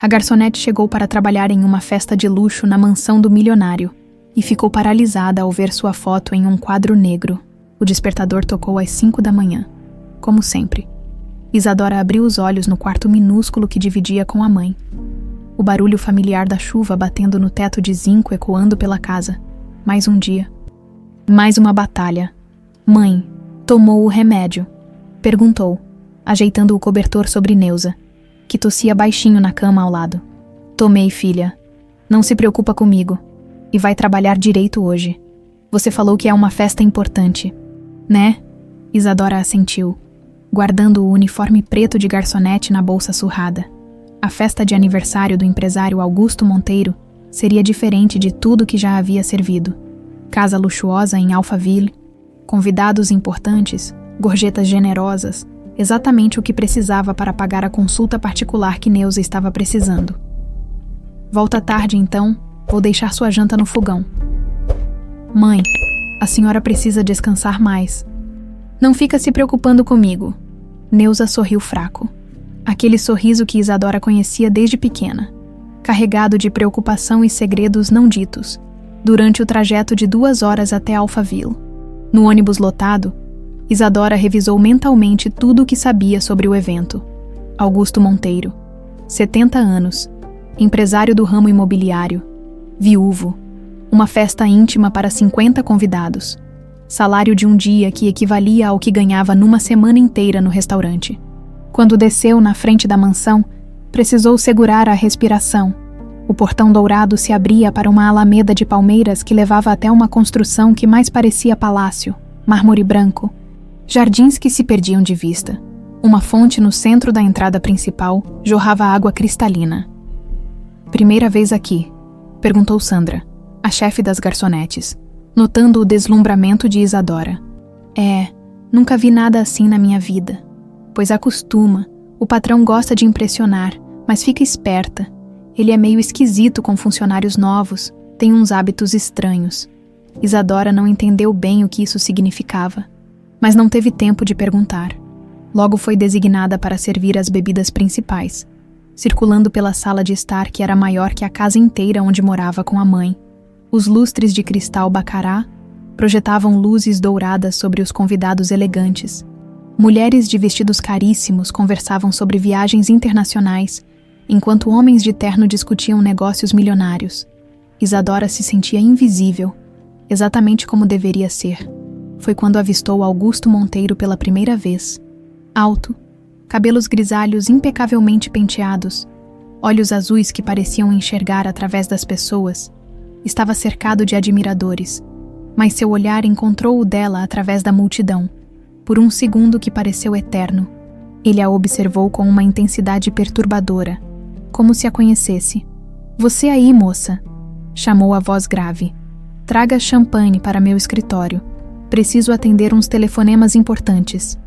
A garçonete chegou para trabalhar em uma festa de luxo na mansão do milionário e ficou paralisada ao ver sua foto em um quadro negro. O despertador tocou às 5 da manhã, como sempre. Isadora abriu os olhos no quarto minúsculo que dividia com a mãe. O barulho familiar da chuva batendo no teto de zinco ecoando pela casa. Mais um dia. Mais uma batalha. Mãe, tomou o remédio? Perguntou, ajeitando o cobertor sobre Neuza, que tossia baixinho na cama ao lado. Tomei, filha. Não se preocupa comigo. E vai trabalhar direito hoje. Você falou que é uma festa importante, né? Isadora assentiu, guardando o uniforme preto de garçonete na bolsa surrada. A festa de aniversário do empresário Augusto Monteiro seria diferente de tudo que já havia servido. Casa luxuosa em Alphaville, convidados importantes, gorjetas generosas, exatamente o que precisava para pagar a consulta particular que Neuza estava precisando. Volta tarde, então, vou deixar sua janta no fogão. Mãe, a senhora precisa descansar mais. Não fica se preocupando comigo. Neuza sorriu fraco. Aquele sorriso que Isadora conhecia desde pequena, carregado de preocupação e segredos não ditos, durante o trajeto de 2 horas até Alphaville. No ônibus lotado, Isadora revisou mentalmente tudo o que sabia sobre o evento. Augusto Monteiro, 70 anos, empresário do ramo imobiliário, viúvo, uma festa íntima para 50 convidados, salário de um dia que equivalia ao que ganhava numa semana inteira no restaurante. Quando desceu na frente da mansão, precisou segurar a respiração. O portão dourado se abria para uma alameda de palmeiras que levava até uma construção que mais parecia palácio, mármore branco, jardins que se perdiam de vista. Uma fonte no centro da entrada principal jorrava água cristalina. Primeira vez aqui? Perguntou Sandra, a chefe das garçonetes, notando o deslumbramento de Isadora. Nunca vi nada assim na minha vida. Pois acostuma, o patrão gosta de impressionar, mas fica esperta. Ele é meio esquisito com funcionários novos, tem uns hábitos estranhos. Isadora não entendeu bem o que isso significava, mas não teve tempo de perguntar. Logo foi designada para servir as bebidas principais, circulando pela sala de estar que era maior que a casa inteira onde morava com a mãe. Os lustres de cristal bacará projetavam luzes douradas sobre os convidados elegantes. Mulheres de vestidos caríssimos conversavam sobre viagens internacionais, enquanto homens de terno discutiam negócios milionários. Isadora se sentia invisível, exatamente como deveria ser. Foi quando avistou Augusto Monteiro pela primeira vez. Alto, cabelos grisalhos impecavelmente penteados, olhos azuis que pareciam enxergar através das pessoas. Estava cercado de admiradores, mas seu olhar encontrou o dela através da multidão, por um segundo que pareceu eterno. Ele a observou com uma intensidade perturbadora, como se a conhecesse. Você aí, moça, chamou a voz grave. Traga champanhe para meu escritório. Preciso atender uns telefonemas importantes.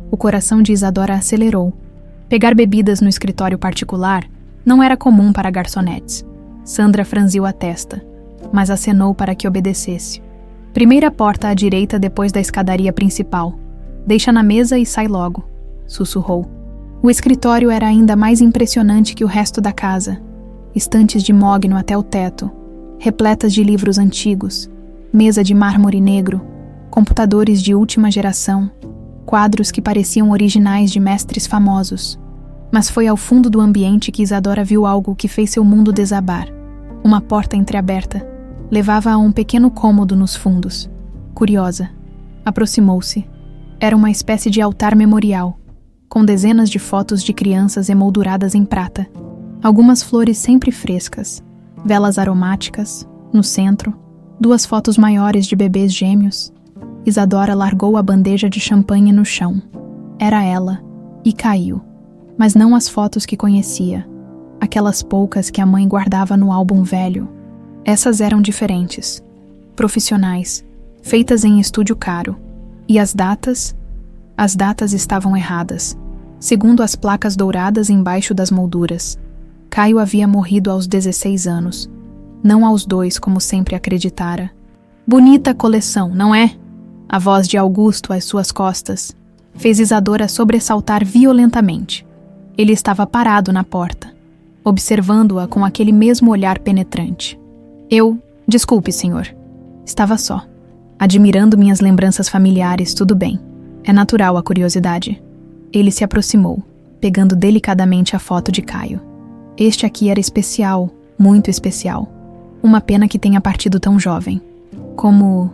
O coração de Isadora acelerou. Pegar bebidas no escritório particular não era comum para garçonetes. Sandra franziu a testa, mas acenou para que obedecesse. Primeira porta à direita depois da escadaria principal. Deixa na mesa e sai logo, sussurrou. O escritório era ainda mais impressionante que o resto da casa. Estantes de mogno até o teto, repletas de livros antigos, mesa de mármore negro, computadores de última geração, quadros que pareciam originais de mestres famosos. Mas foi ao fundo do ambiente que Isadora viu algo que fez seu mundo desabar. Uma porta entreaberta levava a um pequeno cômodo nos fundos. Curiosa, aproximou-se. Era uma espécie de altar memorial, com dezenas de fotos de crianças emolduradas em prata. Algumas flores sempre frescas, velas aromáticas, no centro, 2 fotos maiores de bebês gêmeos. Isadora largou a bandeja de champanhe no chão. Era ela, e caiu. Mas não as fotos que conhecia, aquelas poucas que a mãe guardava no álbum velho. Essas eram diferentes, profissionais, feitas em estúdio caro. E as datas? As datas estavam erradas, segundo as placas douradas embaixo das molduras. Caio havia morrido aos 16 anos, não aos 2 como sempre acreditara. Bonita coleção, não é? A voz de Augusto às suas costas fez Isadora sobressaltar violentamente. Ele estava parado na porta, observando-a com aquele mesmo olhar penetrante. Desculpe, senhor. Estava só. Admirando minhas lembranças familiares, tudo bem. É natural a curiosidade. Ele se aproximou, pegando delicadamente a foto de Caio. Este aqui era especial, muito especial. Uma pena que tenha partido tão jovem. Como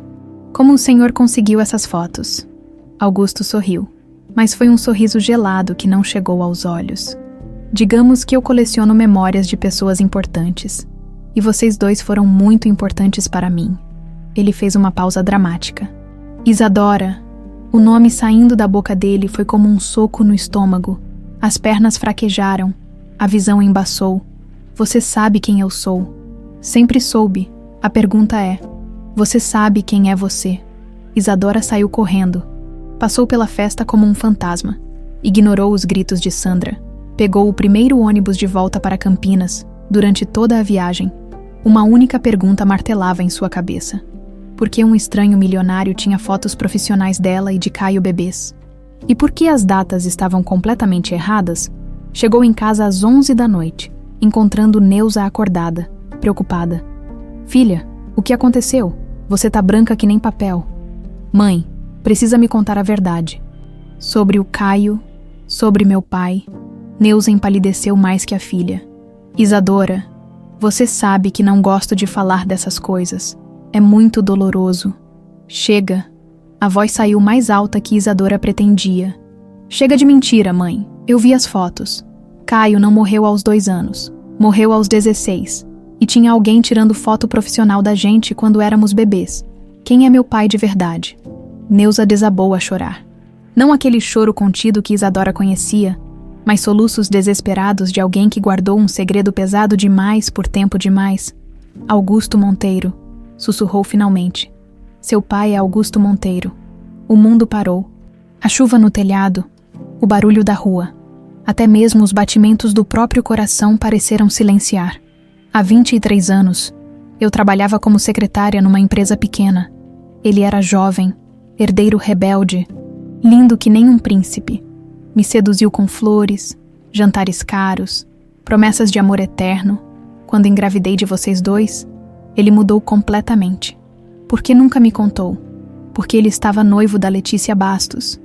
o senhor conseguiu essas fotos? Augusto sorriu, mas foi um sorriso gelado que não chegou aos olhos. Digamos que eu coleciono memórias de pessoas importantes. E vocês dois foram muito importantes para mim. Ele fez uma pausa dramática. Isadora. O nome saindo da boca dele foi como um soco no estômago. As pernas fraquejaram. A visão embaçou. Você sabe quem eu sou. Sempre soube. A pergunta é: você sabe quem é você? Isadora saiu correndo. Passou pela festa como um fantasma. Ignorou os gritos de Sandra. Pegou o primeiro ônibus de volta para Campinas. Durante toda a viagem, uma única pergunta martelava em sua cabeça. Por que um estranho milionário tinha fotos profissionais dela e de Caio bebês? E por que as datas estavam completamente erradas? Chegou em casa às 11 da noite, encontrando Neuza acordada, preocupada. Filha, o que aconteceu? Você tá branca que nem papel. Mãe, precisa me contar a verdade. Sobre o Caio, sobre meu pai. Neuza empalideceu mais que a filha. Isadora, você sabe que não gosto de falar dessas coisas. É muito doloroso. Chega. A voz saiu mais alta que Isadora pretendia. Chega de mentira, mãe. Eu vi as fotos. Caio não morreu aos 2 anos. Morreu aos 16. E tinha alguém tirando foto profissional da gente quando éramos bebês. Quem é meu pai de verdade? Neuza desabou a chorar. Não aquele choro contido que Isadora conhecia, mas soluços desesperados de alguém que guardou um segredo pesado demais por tempo demais. Augusto Monteiro, sussurrou finalmente. Seu pai é Augusto Monteiro. O mundo parou. A chuva no telhado, o barulho da rua. Até mesmo os batimentos do próprio coração pareceram silenciar. Há 23 anos, eu trabalhava como secretária numa empresa pequena. Ele era jovem, herdeiro rebelde, lindo que nem um príncipe. Me seduziu com flores, jantares caros, promessas de amor eterno. Quando engravidei de vocês dois, ele mudou completamente. Por que nunca me contou? Porque ele estava noivo da Letícia Bastos,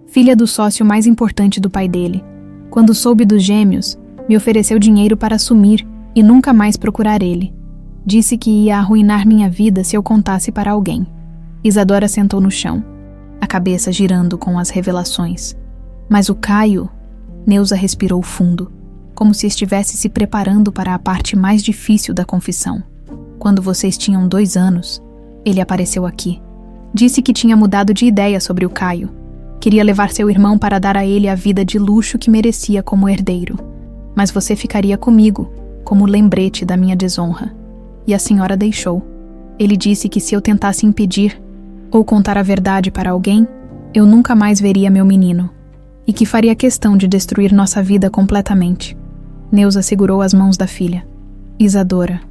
filha do sócio mais importante do pai dele. Quando soube dos gêmeos, me ofereceu dinheiro para sumir e nunca mais procurar ele. Disse que ia arruinar minha vida se eu contasse para alguém. Isadora sentou no chão, a cabeça girando com as revelações. Mas o Caio... Neuza respirou fundo, como se estivesse se preparando para a parte mais difícil da confissão. Quando vocês tinham 2 anos, ele apareceu aqui. Disse que tinha mudado de ideia sobre o Caio. Queria levar seu irmão para dar a ele a vida de luxo que merecia como herdeiro. Mas você ficaria comigo, como lembrete da minha desonra. E a senhora deixou. Ele disse que se eu tentasse impedir, ou contar a verdade para alguém, eu nunca mais veria meu menino. E que faria questão de destruir nossa vida completamente. Neuza segurou as mãos da filha. Isadora,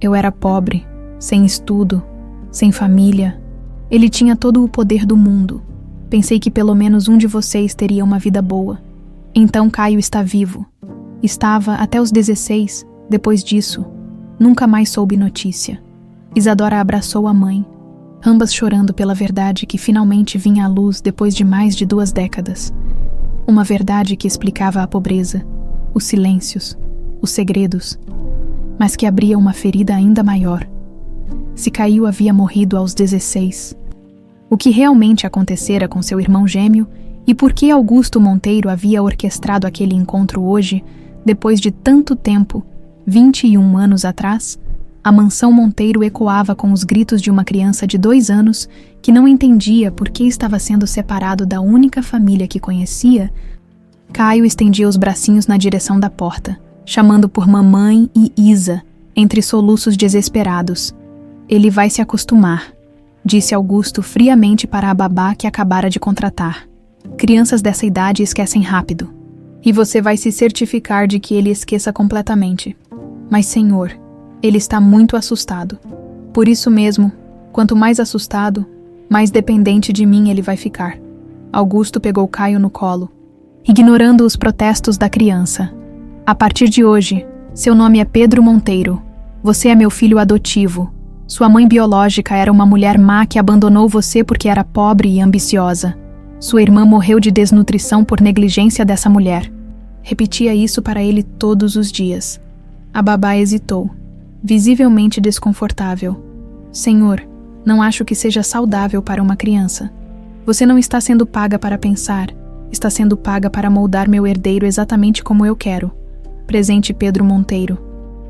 eu era pobre, sem estudo, sem família. Ele tinha todo o poder do mundo. Pensei que pelo menos um de vocês teria uma vida boa. Então Caio está vivo. Estava até os 16, depois disso. Nunca mais soube notícia. Isadora abraçou a mãe, ambas chorando pela verdade que finalmente vinha à luz depois de mais de 2 décadas. Uma verdade que explicava a pobreza, os silêncios, os segredos, mas que abria uma ferida ainda maior. Se Caio havia morrido aos 16. O que realmente acontecera com seu irmão gêmeo e por que Augusto Monteiro havia orquestrado aquele encontro hoje, depois de tanto tempo, 21 anos atrás, a mansão Monteiro ecoava com os gritos de uma criança de 2 anos que não entendia por que estava sendo separado da única família que conhecia. Caio estendia os bracinhos na direção da porta, chamando por mamãe e Isa, entre soluços desesperados. Ele vai se acostumar, disse Augusto friamente para a babá que acabara de contratar. Crianças dessa idade esquecem rápido. E você vai se certificar de que ele esqueça completamente. Mas, senhor, ele está muito assustado. Por isso mesmo, quanto mais assustado, mais dependente de mim ele vai ficar. Augusto pegou Caio no colo, ignorando os protestos da criança. A partir de hoje, Seu nome é Pedro Monteiro. Você é meu filho adotivo. Sua mãe biológica era uma mulher má que abandonou você porque era pobre e ambiciosa. Sua irmã morreu de desnutrição por negligência dessa mulher. Repetia isso para ele todos os dias. A babá hesitou, visivelmente desconfortável. Senhor, não acho que seja saudável para uma criança. Você não está sendo paga para pensar, está sendo paga para moldar meu herdeiro exatamente como eu quero. Presente Pedro Monteiro.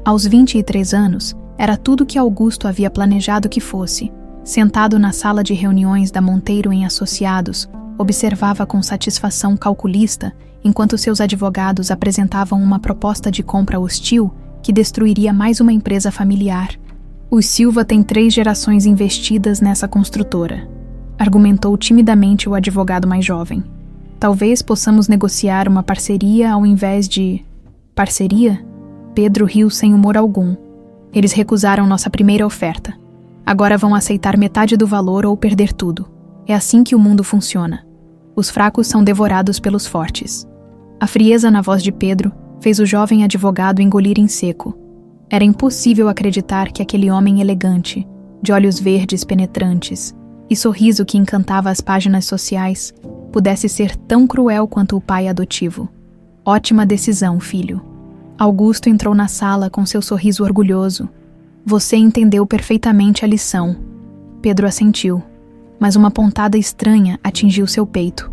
Aos 23 anos, era tudo que Augusto havia planejado que fosse. Sentado na sala de reuniões da Monteiro em Associados, observava com satisfação calculista enquanto seus advogados apresentavam uma proposta de compra hostil que destruiria mais uma empresa familiar. Os Silva têm 3 gerações investidas nessa construtora, argumentou timidamente o advogado mais jovem. Talvez possamos negociar uma parceria ao invés de... Parceria? Pedro riu sem humor algum. Eles recusaram nossa primeira oferta. Agora vão aceitar metade do valor ou perder tudo. É assim que o mundo funciona. Os fracos são devorados pelos fortes. A frieza na voz de Pedro fez o jovem advogado engolir em seco. Era impossível acreditar que aquele homem elegante, de olhos verdes penetrantes e sorriso que encantava as páginas sociais, pudesse ser tão cruel quanto o pai adotivo. Ótima decisão, filho. Augusto entrou na sala com seu sorriso orgulhoso. Você entendeu perfeitamente a lição. Pedro assentiu, mas uma pontada estranha atingiu seu peito.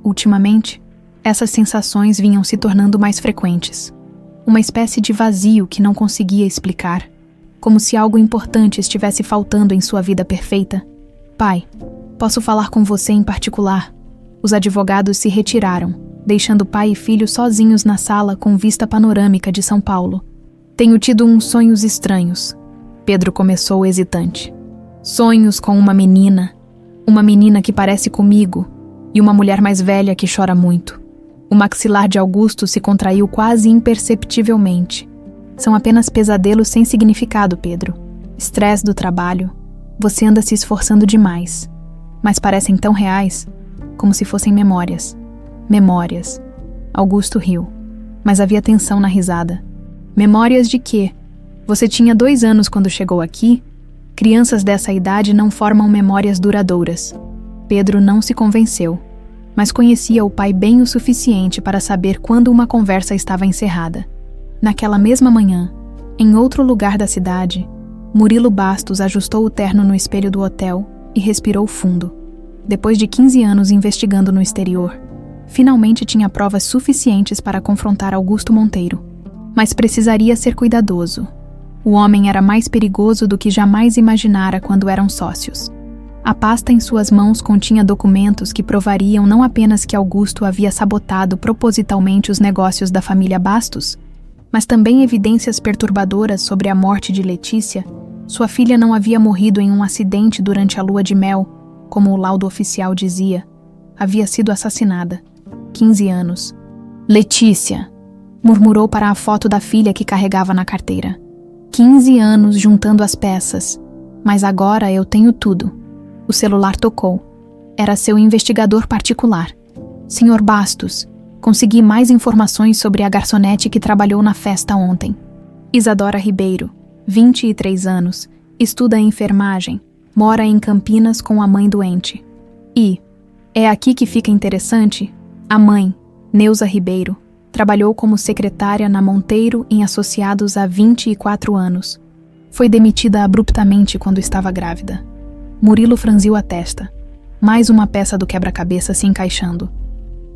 Ultimamente, essas sensações vinham se tornando mais frequentes. Uma espécie de vazio que não conseguia explicar, como se algo importante estivesse faltando em sua vida perfeita. Pai, posso falar com você em particular? Os advogados se retiraram, deixando pai e filho sozinhos na sala com vista panorâmica de São Paulo. Tenho tido uns sonhos estranhos. Pedro começou hesitante. Sonhos com uma menina que parece comigo, e uma mulher mais velha que chora muito. O maxilar de Augusto se contraiu quase imperceptivelmente. São apenas pesadelos sem significado, Pedro. Estresse do trabalho. Você anda se esforçando demais. Mas parecem tão reais, como se fossem memórias. Memórias. Augusto riu, mas havia tensão na risada. Memórias de quê? Você tinha 2 anos quando chegou aqui? Crianças dessa idade não formam memórias duradouras. Pedro não se convenceu, mas conhecia o pai bem o suficiente para saber quando uma conversa estava encerrada. Naquela mesma manhã, em outro lugar da cidade, Murilo Bastos ajustou o terno no espelho do hotel e respirou fundo. Depois de 15 anos investigando no exterior, finalmente tinha provas suficientes para confrontar Augusto Monteiro. Mas precisaria ser cuidadoso. O homem era mais perigoso do que jamais imaginara quando eram sócios. A pasta em suas mãos continha documentos que provariam não apenas que Augusto havia sabotado propositalmente os negócios da família Bastos, mas também evidências perturbadoras sobre a morte de Letícia. Sua filha não havia morrido em um acidente durante a lua de mel, como o laudo oficial dizia. Havia sido assassinada. 15 anos. Letícia, murmurou para a foto da filha que carregava na carteira. 15 anos juntando as peças, mas agora eu tenho tudo. O celular tocou. Era seu investigador particular. Senhor Bastos, consegui mais informações sobre a garçonete que trabalhou na festa ontem. Isadora Ribeiro, 23 anos, estuda enfermagem, mora em Campinas com a mãe doente. E, é aqui que fica interessante, a mãe, Neuza Ribeiro, trabalhou como secretária na Monteiro em Associados há 24 anos. Foi demitida abruptamente quando estava grávida. Murilo franziu a testa. Mais uma peça do quebra-cabeça se encaixando.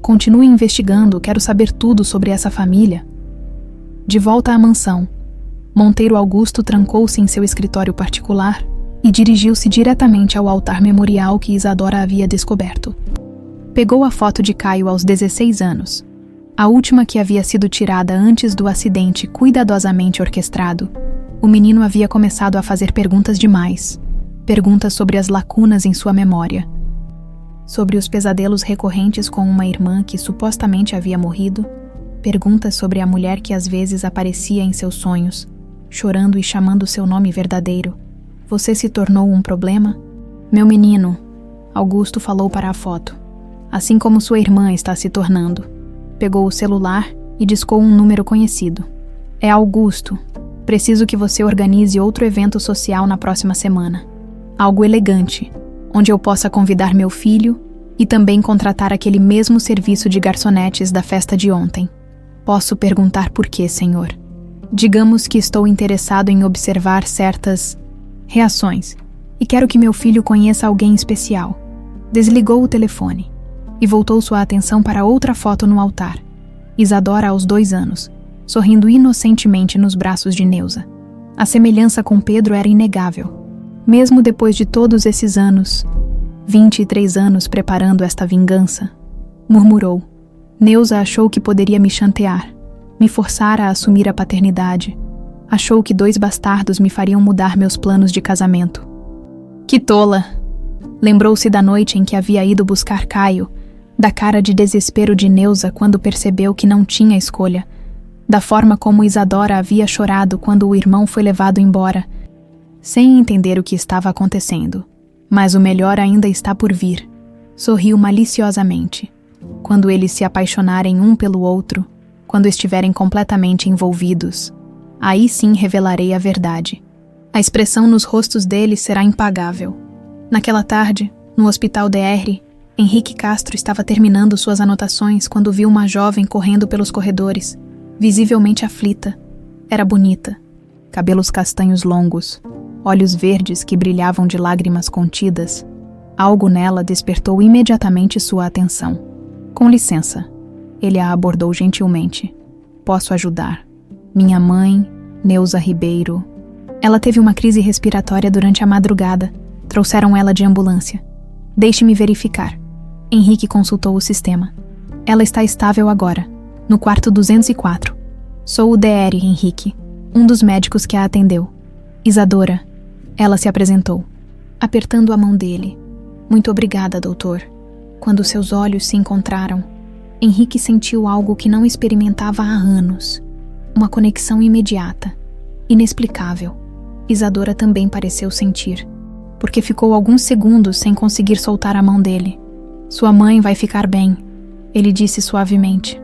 Continue investigando, quero saber tudo sobre essa família. De volta à mansão, Monteiro Augusto trancou-se em seu escritório particular e dirigiu-se diretamente ao altar memorial que Isadora havia descoberto. Pegou a foto de Caio aos 16 anos, a última que havia sido tirada antes do acidente cuidadosamente orquestrado. O menino havia começado a fazer perguntas demais. Perguntas sobre as lacunas em sua memória. Sobre os pesadelos recorrentes com uma irmã que supostamente havia morrido. Perguntas sobre a mulher que às vezes aparecia em seus sonhos, chorando e chamando seu nome verdadeiro. Você se tornou um problema? Meu menino, Augusto falou para a foto. Assim como sua irmã está se tornando. Pegou o celular e discou um número conhecido. É Augusto. Preciso que você organize outro evento social na próxima semana. Algo elegante, onde eu possa convidar meu filho e também contratar aquele mesmo serviço de garçonetes da festa de ontem. Posso perguntar por quê, senhor? Digamos que estou interessado em observar certas reações e quero que meu filho conheça alguém especial. Desligou o telefone e voltou sua atenção para outra foto no altar. Isadora aos 2 anos, sorrindo inocentemente nos braços de Neuza. A semelhança com Pedro era inegável. Mesmo depois de todos esses anos, 23 anos preparando esta vingança, murmurou. Neuza achou que poderia me chantear, me forçar a assumir a paternidade. Achou que 2 bastardos me fariam mudar meus planos de casamento. Que tola! Lembrou-se da noite em que havia ido buscar Caio, da cara de desespero de Neuza quando percebeu que não tinha escolha, da forma como Isadora havia chorado quando o irmão foi levado embora, sem entender o que estava acontecendo. Mas o melhor ainda está por vir. Sorriu maliciosamente. Quando eles se apaixonarem um pelo outro, quando estiverem completamente envolvidos, aí sim revelarei a verdade. A expressão nos rostos deles será impagável. Naquela tarde, no Hospital DR, Henrique Castro estava terminando suas anotações quando viu uma jovem correndo pelos corredores, visivelmente aflita. Era bonita. Cabelos castanhos longos, olhos verdes que brilhavam de lágrimas contidas. Algo nela despertou imediatamente sua atenção. Com licença, ele a abordou gentilmente. Posso ajudar. Minha mãe, Neuza Ribeiro. Ela teve uma crise respiratória durante a madrugada. Trouxeram ela de ambulância. Deixe-me verificar. Henrique consultou o sistema. Ela está estável agora, no quarto 204. Sou o DR, Henrique, um dos médicos que a atendeu. Isadora. Ela se apresentou, apertando a mão dele. Muito obrigada, doutor. Quando seus olhos se encontraram, Henrique sentiu algo que não experimentava há anos. Uma conexão imediata, inexplicável. Isadora também pareceu sentir, porque ficou alguns segundos sem conseguir soltar a mão dele. Sua mãe vai ficar bem, ele disse suavemente.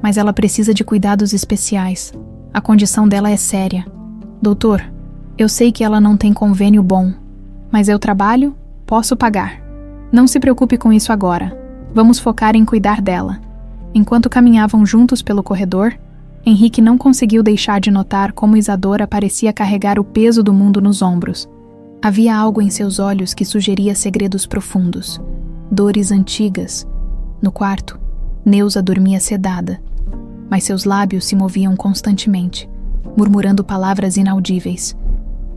Mas ela precisa de cuidados especiais. A condição dela é séria. Doutor, eu sei que ela não tem convênio bom, mas eu trabalho, posso pagar. Não se preocupe com isso agora. Vamos focar em cuidar dela. Enquanto caminhavam juntos pelo corredor, Henrique não conseguiu deixar de notar como Isadora parecia carregar o peso do mundo nos ombros. Havia algo em seus olhos que sugeria segredos profundos, dores antigas. No quarto, Neuza dormia sedada, mas seus lábios se moviam constantemente, murmurando palavras inaudíveis.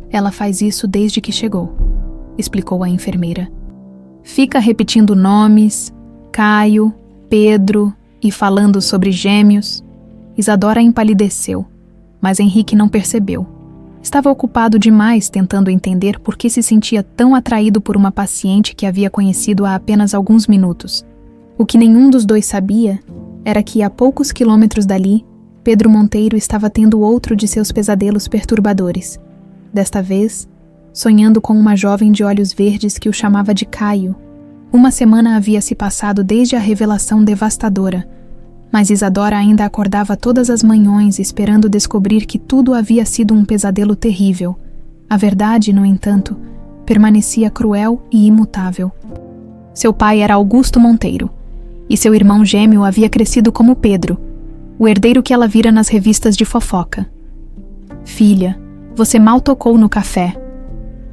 Ela faz isso desde que chegou, explicou a enfermeira. Fica repetindo nomes, Caio, Pedro e falando sobre gêmeos. Isadora empalideceu, mas Henrique não percebeu. Estava ocupado demais tentando entender por que se sentia tão atraído por uma paciente que havia conhecido há apenas alguns minutos. O que nenhum dos dois sabia era que, a poucos quilômetros dali, Pedro Monteiro estava tendo outro de seus pesadelos perturbadores. Desta vez, sonhando com uma jovem de olhos verdes que o chamava de Caio. Uma semana havia se passado desde a revelação devastadora, mas Isadora ainda acordava todas as manhãs esperando descobrir que tudo havia sido um pesadelo terrível. A verdade, no entanto, permanecia cruel e imutável. Seu pai era Augusto Monteiro, e seu irmão gêmeo havia crescido como Pedro, o herdeiro que ela vira nas revistas de fofoca. Filha, você mal tocou no café,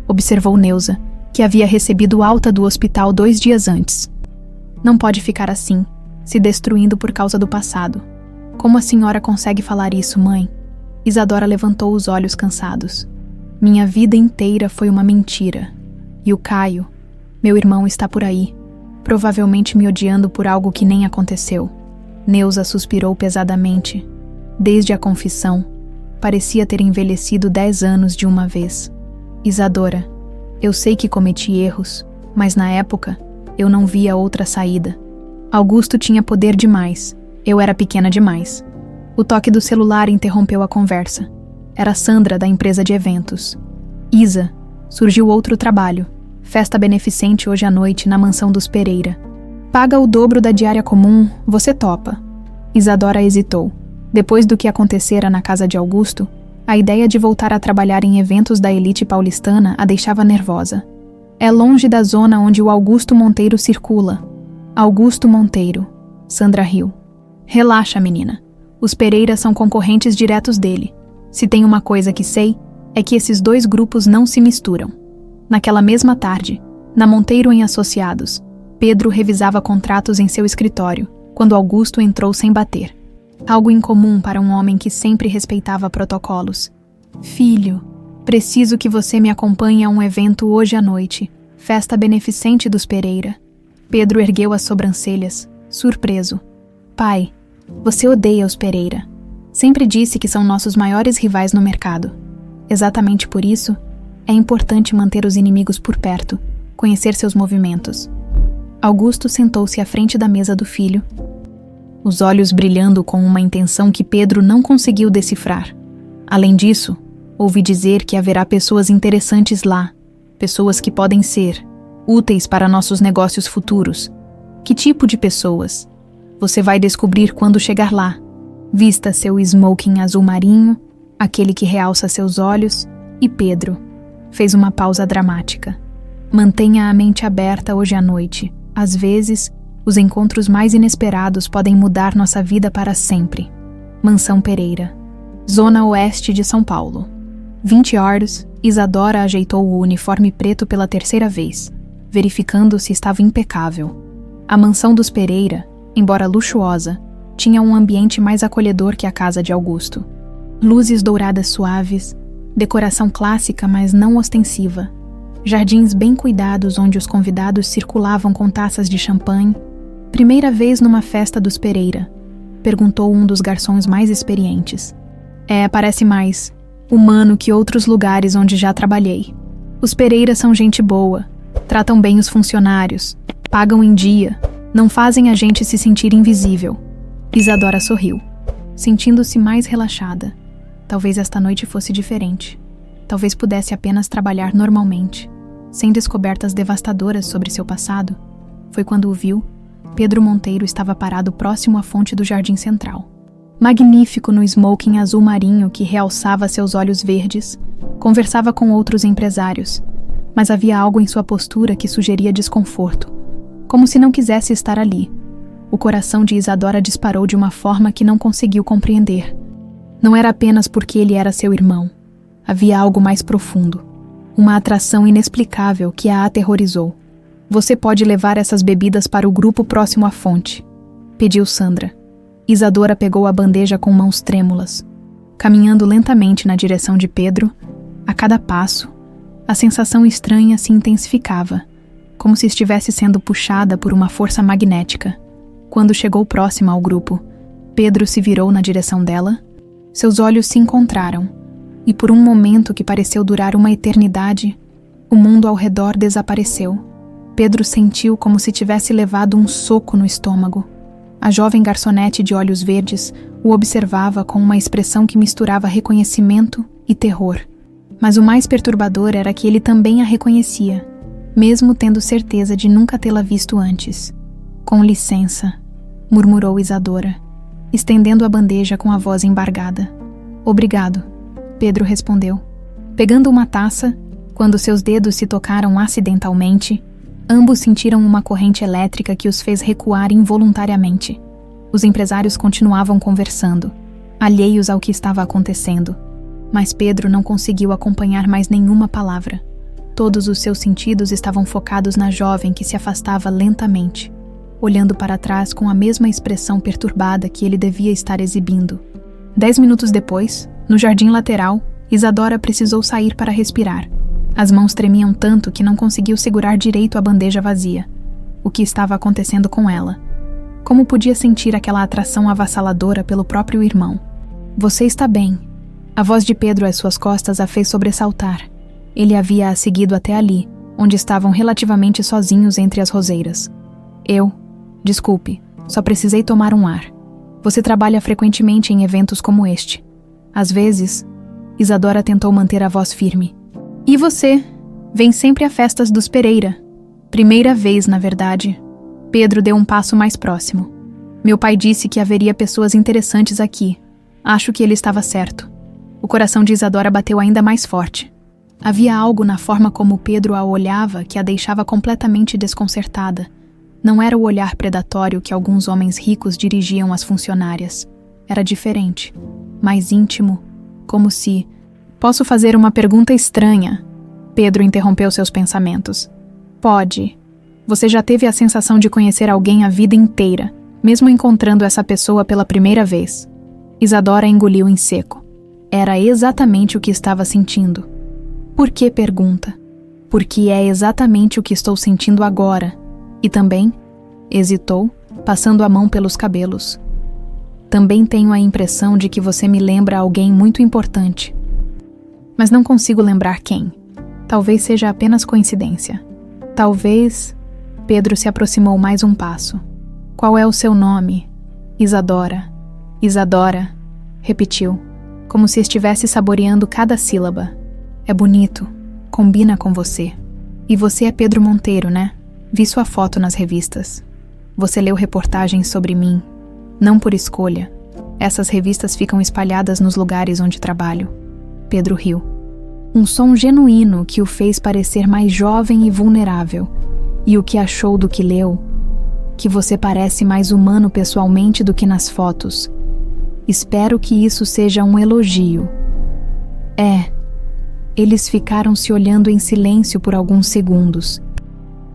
observou Neuza, que havia recebido alta do hospital 2 dias antes. Não pode ficar assim, se destruindo por causa do passado. Como a senhora consegue falar isso, mãe? Isadora levantou os olhos cansados. Minha vida inteira foi uma mentira. E o Caio, meu irmão, está por aí, provavelmente me odiando por algo que nem aconteceu. Neuza suspirou pesadamente. Desde a confissão, parecia ter envelhecido 10 anos de uma vez. Isadora, eu sei que cometi erros, mas na época, eu não via outra saída. Augusto tinha poder demais. Eu era pequena demais. O toque do celular interrompeu a conversa. Era Sandra, da empresa de eventos. Isa, surgiu outro trabalho. Festa beneficente hoje à noite na mansão dos Pereira. Paga o dobro da diária comum, você topa. Isadora hesitou. Depois do que acontecera na casa de Augusto, a ideia de voltar a trabalhar em eventos da elite paulistana a deixava nervosa. É longe da zona onde o Augusto Monteiro circula. Augusto Monteiro. Sandra riu. Relaxa, menina. Os Pereira são concorrentes diretos dele. Se tem uma coisa que sei, é que esses dois grupos não se misturam. Naquela mesma tarde, na Monteiro em Associados, Pedro revisava contratos em seu escritório, quando Augusto entrou sem bater. Algo incomum para um homem que sempre respeitava protocolos. Filho, preciso que você me acompanhe a um evento hoje à noite. Festa beneficente dos Pereira. Pedro ergueu as sobrancelhas, surpreso. Pai, você odeia os Pereira. Sempre disse que são nossos maiores rivais no mercado. Exatamente por isso, é importante manter os inimigos por perto, conhecer seus movimentos. Augusto sentou-se à frente da mesa do filho, os olhos brilhando com uma intenção que Pedro não conseguiu decifrar. Além disso, ouvi dizer que haverá pessoas interessantes lá, pessoas que podem ser úteis para nossos negócios futuros. Que tipo de pessoas? Você vai descobrir quando chegar lá. Vista seu smoking azul marinho, aquele que realça seus olhos, e Pedro fez uma pausa dramática. Mantenha a mente aberta hoje à noite. Às vezes, os encontros mais inesperados podem mudar nossa vida para sempre. Mansão Pereira. Zona Oeste de São Paulo. 20 horas, Isadora ajeitou o uniforme preto pela terceira vez, verificando se estava impecável. A mansão dos Pereira, embora luxuosa, tinha um ambiente mais acolhedor que a casa de Augusto. Luzes douradas suaves, decoração clássica, mas não ostensiva, jardins bem cuidados onde os convidados circulavam com taças de champanhe. Primeira vez numa festa dos Pereira? Perguntou um dos garçons mais experientes. Parece mais humano que outros lugares onde já trabalhei. Os Pereira são gente boa, tratam bem os funcionários, pagam em dia, não fazem a gente se sentir invisível. Isadora sorriu, sentindo-se mais relaxada. Talvez esta noite fosse diferente. Talvez pudesse apenas trabalhar normalmente, sem descobertas devastadoras sobre seu passado. Foi quando o viu. Pedro Monteiro estava parado próximo à fonte do jardim central. Magnífico no smoking azul marinho que realçava seus olhos verdes, conversava com outros empresários, mas havia algo em sua postura que sugeria desconforto, como se não quisesse estar ali. O coração de Isadora disparou de uma forma que não conseguiu compreender. Não era apenas porque ele era seu irmão. Havia algo mais profundo, uma atração inexplicável que a aterrorizou. Você pode levar essas bebidas para o grupo próximo à fonte, pediu Sandra. Isadora pegou a bandeja com mãos trêmulas. Caminhando lentamente na direção de Pedro, a cada passo, a sensação estranha se intensificava, como se estivesse sendo puxada por uma força magnética. Quando chegou próxima ao grupo, Pedro se virou na direção dela. Seus olhos se encontraram, e por um momento que pareceu durar uma eternidade, o mundo ao redor desapareceu. Pedro sentiu como se tivesse levado um soco no estômago. A jovem garçonete de olhos verdes o observava com uma expressão que misturava reconhecimento e terror. Mas o mais perturbador era que ele também a reconhecia, mesmo tendo certeza de nunca tê-la visto antes. Com licença, murmurou Isadora, estendendo a bandeja com a voz embargada. Obrigado, Pedro respondeu. Pegando uma taça, quando seus dedos se tocaram acidentalmente, ambos sentiram uma corrente elétrica que os fez recuar involuntariamente. Os empresários continuavam conversando, alheios ao que estava acontecendo. Mas Pedro não conseguiu acompanhar mais nenhuma palavra. Todos os seus sentidos estavam focados na jovem que se afastava lentamente, olhando para trás com a mesma expressão perturbada que ele devia estar exibindo. 10 minutos depois, no jardim lateral, Isadora precisou sair para respirar. As mãos tremiam tanto que não conseguiu segurar direito a bandeja vazia. O que estava acontecendo com ela? Como podia sentir aquela atração avassaladora pelo próprio irmão? Você está bem. A voz de Pedro às suas costas a fez sobressaltar. Ele havia-a seguido até ali, onde estavam relativamente sozinhos entre as roseiras. Desculpe, só precisei tomar um ar. Você trabalha frequentemente em eventos como este. Às vezes, Isadora tentou manter a voz firme. E você? Vem sempre a festas dos Pereira. Primeira vez, na verdade. Pedro deu um passo mais próximo. Meu pai disse que haveria pessoas interessantes aqui. Acho que ele estava certo. O coração de Isadora bateu ainda mais forte. Havia algo na forma como Pedro a olhava que a deixava completamente desconcertada. Não era o olhar predatório que alguns homens ricos dirigiam às funcionárias. Era diferente, mais íntimo, como se... Posso fazer uma pergunta estranha? Pedro interrompeu seus pensamentos. Pode. Você já teve a sensação de conhecer alguém a vida inteira, mesmo encontrando essa pessoa pela primeira vez? Isadora engoliu em seco. Era exatamente o que estava sentindo. Por que pergunta? Porque é exatamente o que estou sentindo agora. E também, hesitou, passando a mão pelos cabelos. Também tenho a impressão de que você me lembra alguém muito importante. Mas não consigo lembrar quem. Talvez seja apenas coincidência. Talvez... Pedro se aproximou mais um passo. Qual é o seu nome? Isadora. Isadora, repetiu, como se estivesse saboreando cada sílaba. É bonito. Combina com você. E você é Pedro Monteiro, né? Vi sua foto nas revistas. Você leu reportagens sobre mim. Não por escolha. Essas revistas ficam espalhadas nos lugares onde trabalho. Pedro riu. Um som genuíno que o fez parecer mais jovem e vulnerável. E o que achou do que leu? Que você parece mais humano pessoalmente do que nas fotos. Espero que isso seja um elogio. É. Eles ficaram se olhando em silêncio por alguns segundos.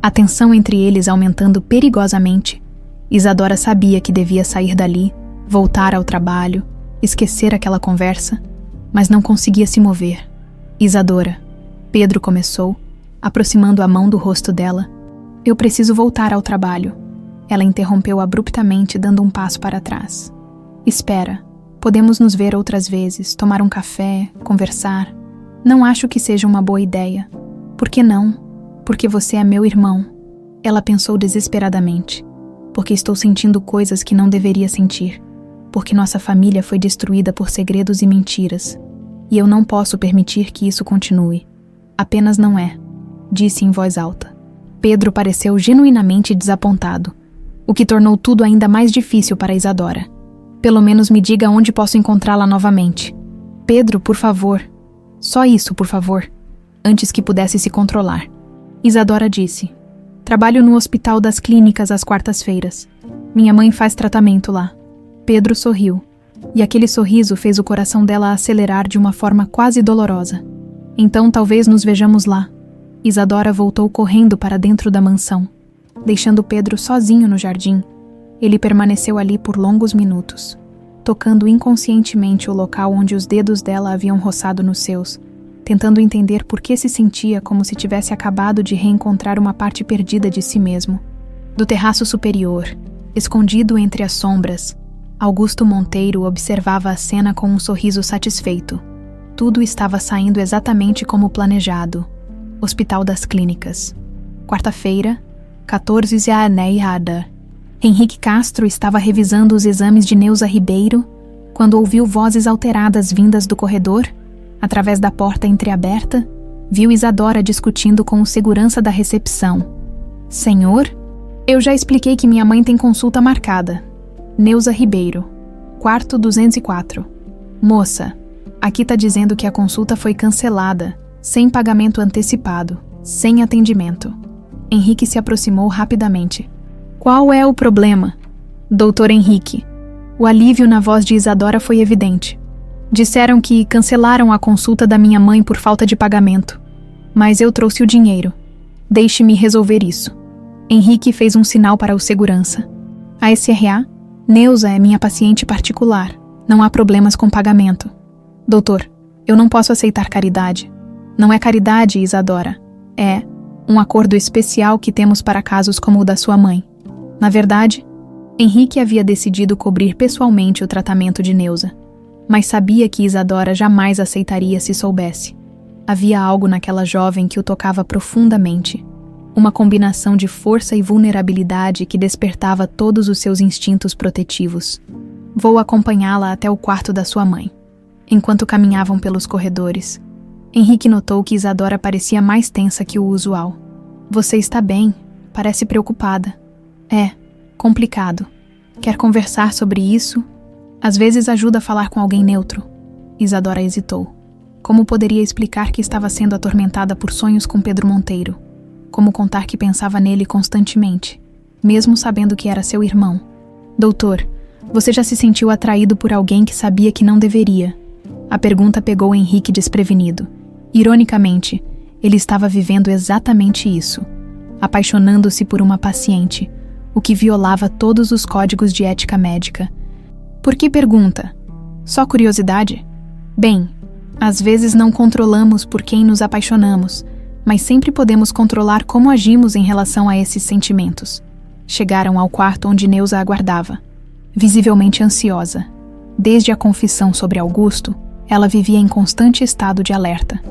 A tensão entre eles aumentando perigosamente. Isadora sabia que devia sair dali, voltar ao trabalho, esquecer aquela conversa, mas não conseguia se mover. Isadora, Pedro começou, aproximando a mão do rosto dela. Eu preciso voltar ao trabalho. Ela interrompeu abruptamente, dando um passo para trás. Espera, podemos nos ver outras vezes, tomar um café, conversar. Não acho que seja uma boa ideia. Por que não? Porque você é meu irmão. Ela pensou desesperadamente. Porque estou sentindo coisas que não deveria sentir. Porque nossa família foi destruída por segredos e mentiras. E eu não posso permitir que isso continue. Apenas não é, disse em voz alta. Pedro pareceu genuinamente desapontado, o que tornou tudo ainda mais difícil para Isadora. Pelo menos me diga onde posso encontrá-la novamente. Pedro, por favor. Só isso, por favor. Antes que pudesse se controlar. Isadora disse. Trabalho no Hospital das Clínicas às quartas-feiras. Minha mãe faz tratamento lá. Pedro sorriu. E aquele sorriso fez o coração dela acelerar de uma forma quase dolorosa. Então talvez nos vejamos lá. Isadora voltou correndo para dentro da mansão, deixando Pedro sozinho no jardim. Ele permaneceu ali por longos minutos, tocando inconscientemente o local onde os dedos dela haviam roçado nos seus, tentando entender por que se sentia como se tivesse acabado de reencontrar uma parte perdida de si mesmo. Do terraço superior, escondido entre as sombras, Augusto Monteiro observava a cena com um sorriso satisfeito. Tudo estava saindo exatamente como planejado. Hospital das Clínicas. Quarta-feira, 14 de janeiro. Henrique Castro estava revisando os exames de Neuza Ribeiro quando ouviu vozes alteradas vindas do corredor. Através da porta entreaberta, viu Isadora discutindo com o segurança da recepção. Senhor, eu já expliquei que minha mãe tem consulta marcada. Neuza Ribeiro, quarto 204. Moça, aqui tá dizendo que a consulta foi cancelada. Sem pagamento antecipado, sem atendimento. Henrique se aproximou rapidamente. Qual é o problema? Doutor Henrique. O alívio na voz de Isadora foi evidente. Disseram que cancelaram a consulta da minha mãe por falta de pagamento. Mas eu trouxe o dinheiro. Deixe-me resolver isso. Henrique fez um sinal para o segurança. A SRA? Neuza é minha paciente particular. Não há problemas com pagamento. Doutor, eu não posso aceitar caridade. Não é caridade, Isadora. É um acordo especial que temos para casos como o da sua mãe. Na verdade, Henrique havia decidido cobrir pessoalmente o tratamento de Neuza, mas sabia que Isadora jamais aceitaria se soubesse. Havia algo naquela jovem que o tocava profundamente, uma combinação de força e vulnerabilidade que despertava todos os seus instintos protetivos. Vou acompanhá-la até o quarto da sua mãe. Enquanto caminhavam pelos corredores, Henrique notou que Isadora parecia mais tensa que o usual. Você está bem? Parece preocupada. É, complicado. Quer conversar sobre isso? Às vezes ajuda a falar com alguém neutro. Isadora hesitou. Como poderia explicar que estava sendo atormentada por sonhos com Pedro Monteiro? Como contar que pensava nele constantemente, mesmo sabendo que era seu irmão? Doutor, você já se sentiu atraído por alguém que sabia que não deveria? A pergunta pegou Henrique desprevenido. Ironicamente, ele estava vivendo exatamente isso, apaixonando-se por uma paciente, o que violava todos os códigos de ética médica. Por que pergunta? Só curiosidade? Bem, às vezes não controlamos por quem nos apaixonamos, mas sempre podemos controlar como agimos em relação a esses sentimentos. Chegaram ao quarto onde Neuza aguardava, visivelmente ansiosa. Desde a confissão sobre Augusto, ela vivia em constante estado de alerta,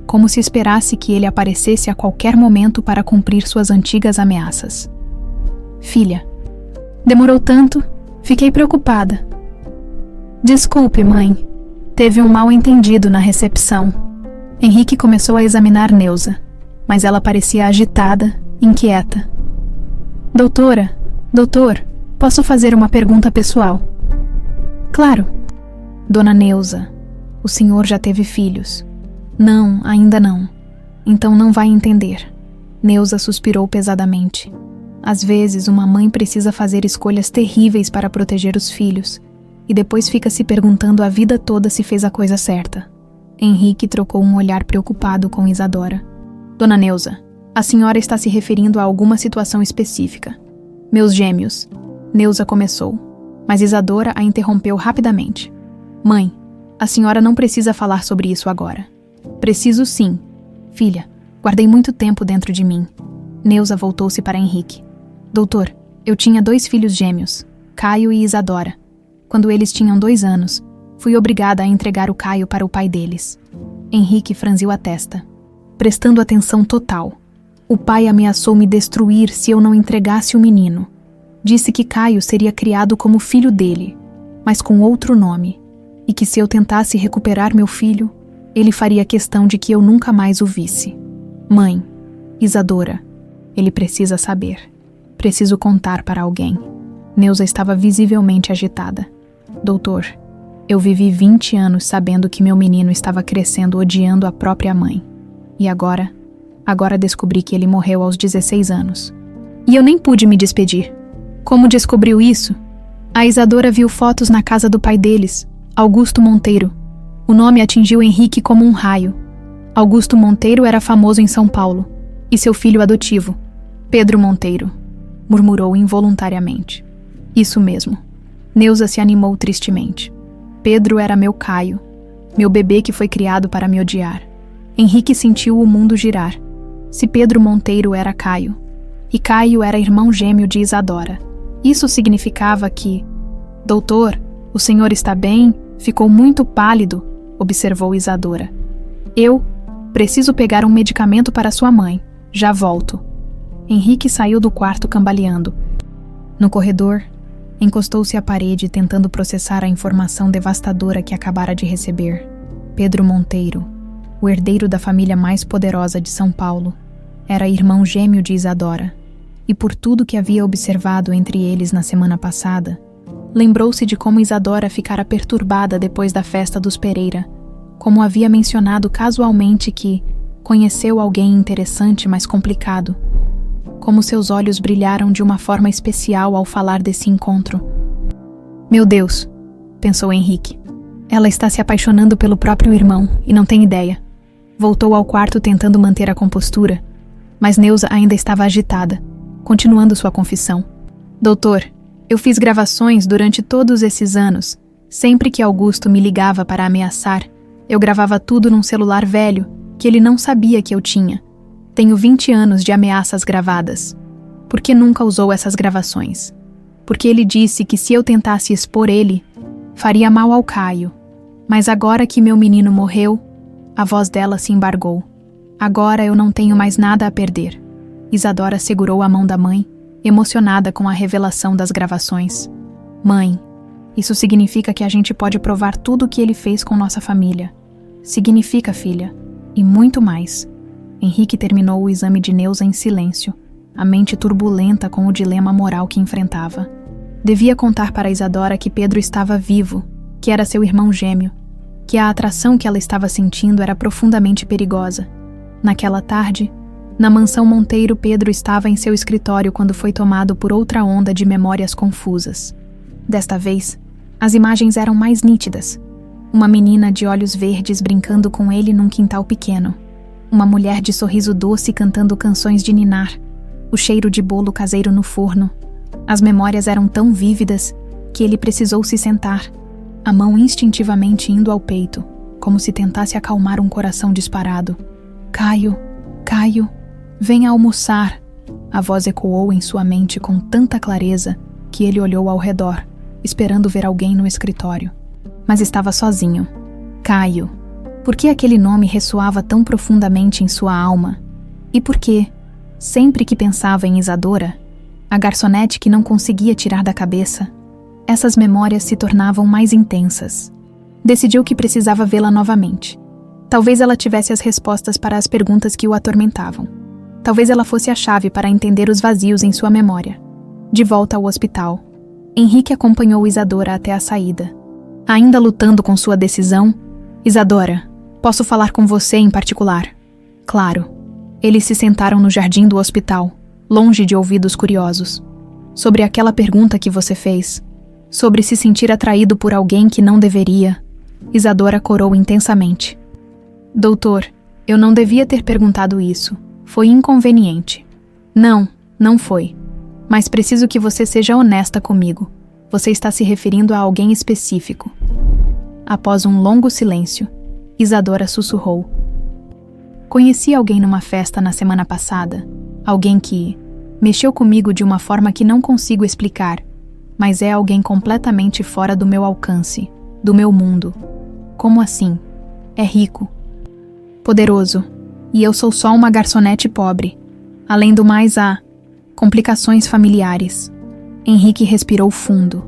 como se esperasse que ele aparecesse a qualquer momento para cumprir suas antigas ameaças. Filha, demorou tanto, fiquei preocupada. Desculpe, mãe. Teve um mal-entendido na recepção. Henrique começou a examinar Neuza, mas ela parecia agitada, inquieta. Doutor, posso fazer uma pergunta pessoal? Claro. Dona Neuza, o senhor já teve filhos? Não, ainda não. Então não vai entender. Neuza suspirou pesadamente. Às vezes, uma mãe precisa fazer escolhas terríveis para proteger os filhos, e depois fica se perguntando a vida toda se fez a coisa certa. Henrique trocou um olhar preocupado com Isadora. Dona Neuza, a senhora está se referindo a alguma situação específica. Meus gêmeos. Neuza começou, mas Isadora a interrompeu rapidamente. Mãe, a senhora não precisa falar sobre isso agora. Preciso sim. Filha, guardei muito tempo dentro de mim. Neuza voltou-se para Henrique. Doutor, eu tinha 2 filhos gêmeos, Caio e Isadora. Quando eles tinham 2 anos, fui obrigada a entregar o Caio para o pai deles. Henrique franziu a testa, prestando atenção total. O pai ameaçou me destruir se eu não entregasse o menino. Disse que Caio seria criado como filho dele, mas com outro nome, e que se eu tentasse recuperar meu filho, ele faria questão de que eu nunca mais o visse. Mãe, Isadora, ele precisa saber. Preciso contar para alguém. Neuza estava visivelmente agitada. Doutor, eu vivi 20 anos sabendo que meu menino estava crescendo odiando a própria mãe. E agora descobri que ele morreu aos 16 anos. E eu nem pude me despedir. Como descobriu isso? A Isadora viu fotos na casa do pai deles, Augusto Monteiro. O nome atingiu Henrique como um raio. Augusto Monteiro era famoso em São Paulo, e seu filho adotivo, Pedro Monteiro, murmurou involuntariamente. Isso mesmo. Neuza se animou tristemente. Pedro era meu Caio, meu bebê que foi criado para me odiar. Henrique sentiu o mundo girar. Se Pedro Monteiro era Caio, e Caio era irmão gêmeo de Isadora, isso significava que... Doutor, o senhor está bem? Ficou muito pálido, observou Isadora. Eu preciso pegar um medicamento para sua mãe. Já volto. Henrique saiu do quarto cambaleando. No corredor, encostou-se à parede tentando processar a informação devastadora que acabara de receber. Pedro Monteiro, o herdeiro da família mais poderosa de São Paulo, era irmão gêmeo de Isadora, e por tudo que havia observado entre eles na semana passada, lembrou-se de como Isadora ficara perturbada depois da festa dos Pereira, como havia mencionado casualmente que conheceu alguém interessante, mas complicado. Como seus olhos brilharam de uma forma especial ao falar desse encontro. Meu Deus, pensou Henrique. Ela está se apaixonando pelo próprio irmão e não tem ideia. Voltou ao quarto tentando manter a compostura, mas Neuza ainda estava agitada, continuando sua confissão. Doutor, eu fiz gravações durante todos esses anos. Sempre que Augusto me ligava para ameaçar, eu gravava tudo num celular velho que ele não sabia que eu tinha. Tenho 20 anos de ameaças gravadas. Por que nunca usou essas gravações? Porque ele disse que se eu tentasse expor ele, faria mal ao Caio. Mas agora que meu menino morreu, a voz dela se embargou. Agora eu não tenho mais nada a perder. Isadora segurou a mão da mãe, emocionada com a revelação das gravações. Mãe, isso significa que a gente pode provar tudo o que ele fez com nossa família. Significa, filha, e muito mais. Henrique terminou o exame de Neuza em silêncio, a mente turbulenta com o dilema moral que enfrentava. Devia contar para Isadora que Pedro estava vivo, que era seu irmão gêmeo, que a atração que ela estava sentindo era profundamente perigosa. Naquela tarde, na mansão Monteiro, Pedro estava em seu escritório quando foi tomado por outra onda de memórias confusas. Desta vez, as imagens eram mais nítidas. Uma menina de olhos verdes brincando com ele num quintal pequeno. Uma mulher de sorriso doce cantando canções de ninar. O cheiro de bolo caseiro no forno. As memórias eram tão vívidas que ele precisou se sentar, a mão instintivamente indo ao peito, como se tentasse acalmar um coração disparado. Caio, Caio, venha almoçar. A voz ecoou em sua mente com tanta clareza que ele olhou ao redor, esperando ver alguém no escritório. Mas estava sozinho. Caio. Por que aquele nome ressoava tão profundamente em sua alma? E por que, sempre que pensava em Isadora, a garçonete que não conseguia tirar da cabeça, essas memórias se tornavam mais intensas? Decidiu que precisava vê-la novamente. Talvez ela tivesse as respostas para as perguntas que o atormentavam. Talvez ela fosse a chave para entender os vazios em sua memória. De volta ao hospital, Henrique acompanhou Isadora até a saída. Ainda lutando com sua decisão, Isadora, posso falar com você em particular? Claro. Eles se sentaram no jardim do hospital, longe de ouvidos curiosos. Sobre aquela pergunta que você fez, sobre se sentir atraído por alguém que não deveria, Isadora corou intensamente. Doutor, eu não devia ter perguntado isso. Foi inconveniente. Não, não foi. Mas preciso que você seja honesta comigo. Você está se referindo a alguém específico. Após um longo silêncio, Isadora sussurrou. Conheci alguém numa festa na semana passada. Alguém que mexeu comigo de uma forma que não consigo explicar, mas é alguém completamente fora do meu alcance, do meu mundo. Como assim? É rico, poderoso, e eu sou só uma garçonete pobre. Além do mais, há complicações familiares. Henrique respirou fundo.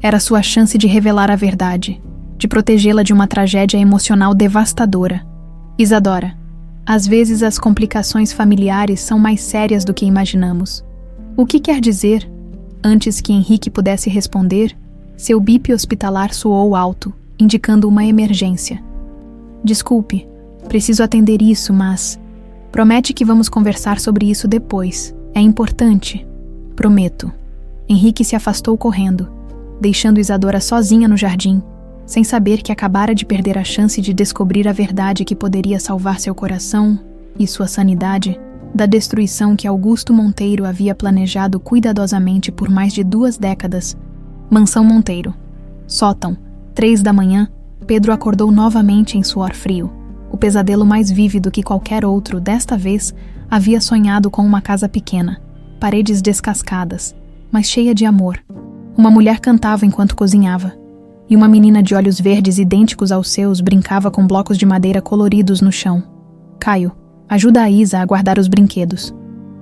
Era sua chance de revelar a verdade, de protegê-la de uma tragédia emocional devastadora. Isadora, às vezes as complicações familiares são mais sérias do que imaginamos. O que quer dizer? Antes que Henrique pudesse responder, seu bip hospitalar soou alto, indicando uma emergência. Desculpe, preciso atender isso, mas... Promete que vamos conversar sobre isso depois. É importante. Prometo. Henrique se afastou correndo, deixando Isadora sozinha no jardim, sem saber que acabara de perder a chance de descobrir a verdade que poderia salvar seu coração e sua sanidade da destruição que Augusto Monteiro havia planejado cuidadosamente por mais de 2 décadas. Mansão Monteiro. Sótão. 3 da manhã, Pedro acordou novamente em suor frio. O pesadelo mais vívido que qualquer outro, desta vez, havia sonhado com uma casa pequena, paredes descascadas, mas cheia de amor. Uma mulher cantava enquanto cozinhava, e uma menina de olhos verdes idênticos aos seus brincava com blocos de madeira coloridos no chão. Caio, ajuda a Isa a guardar os brinquedos,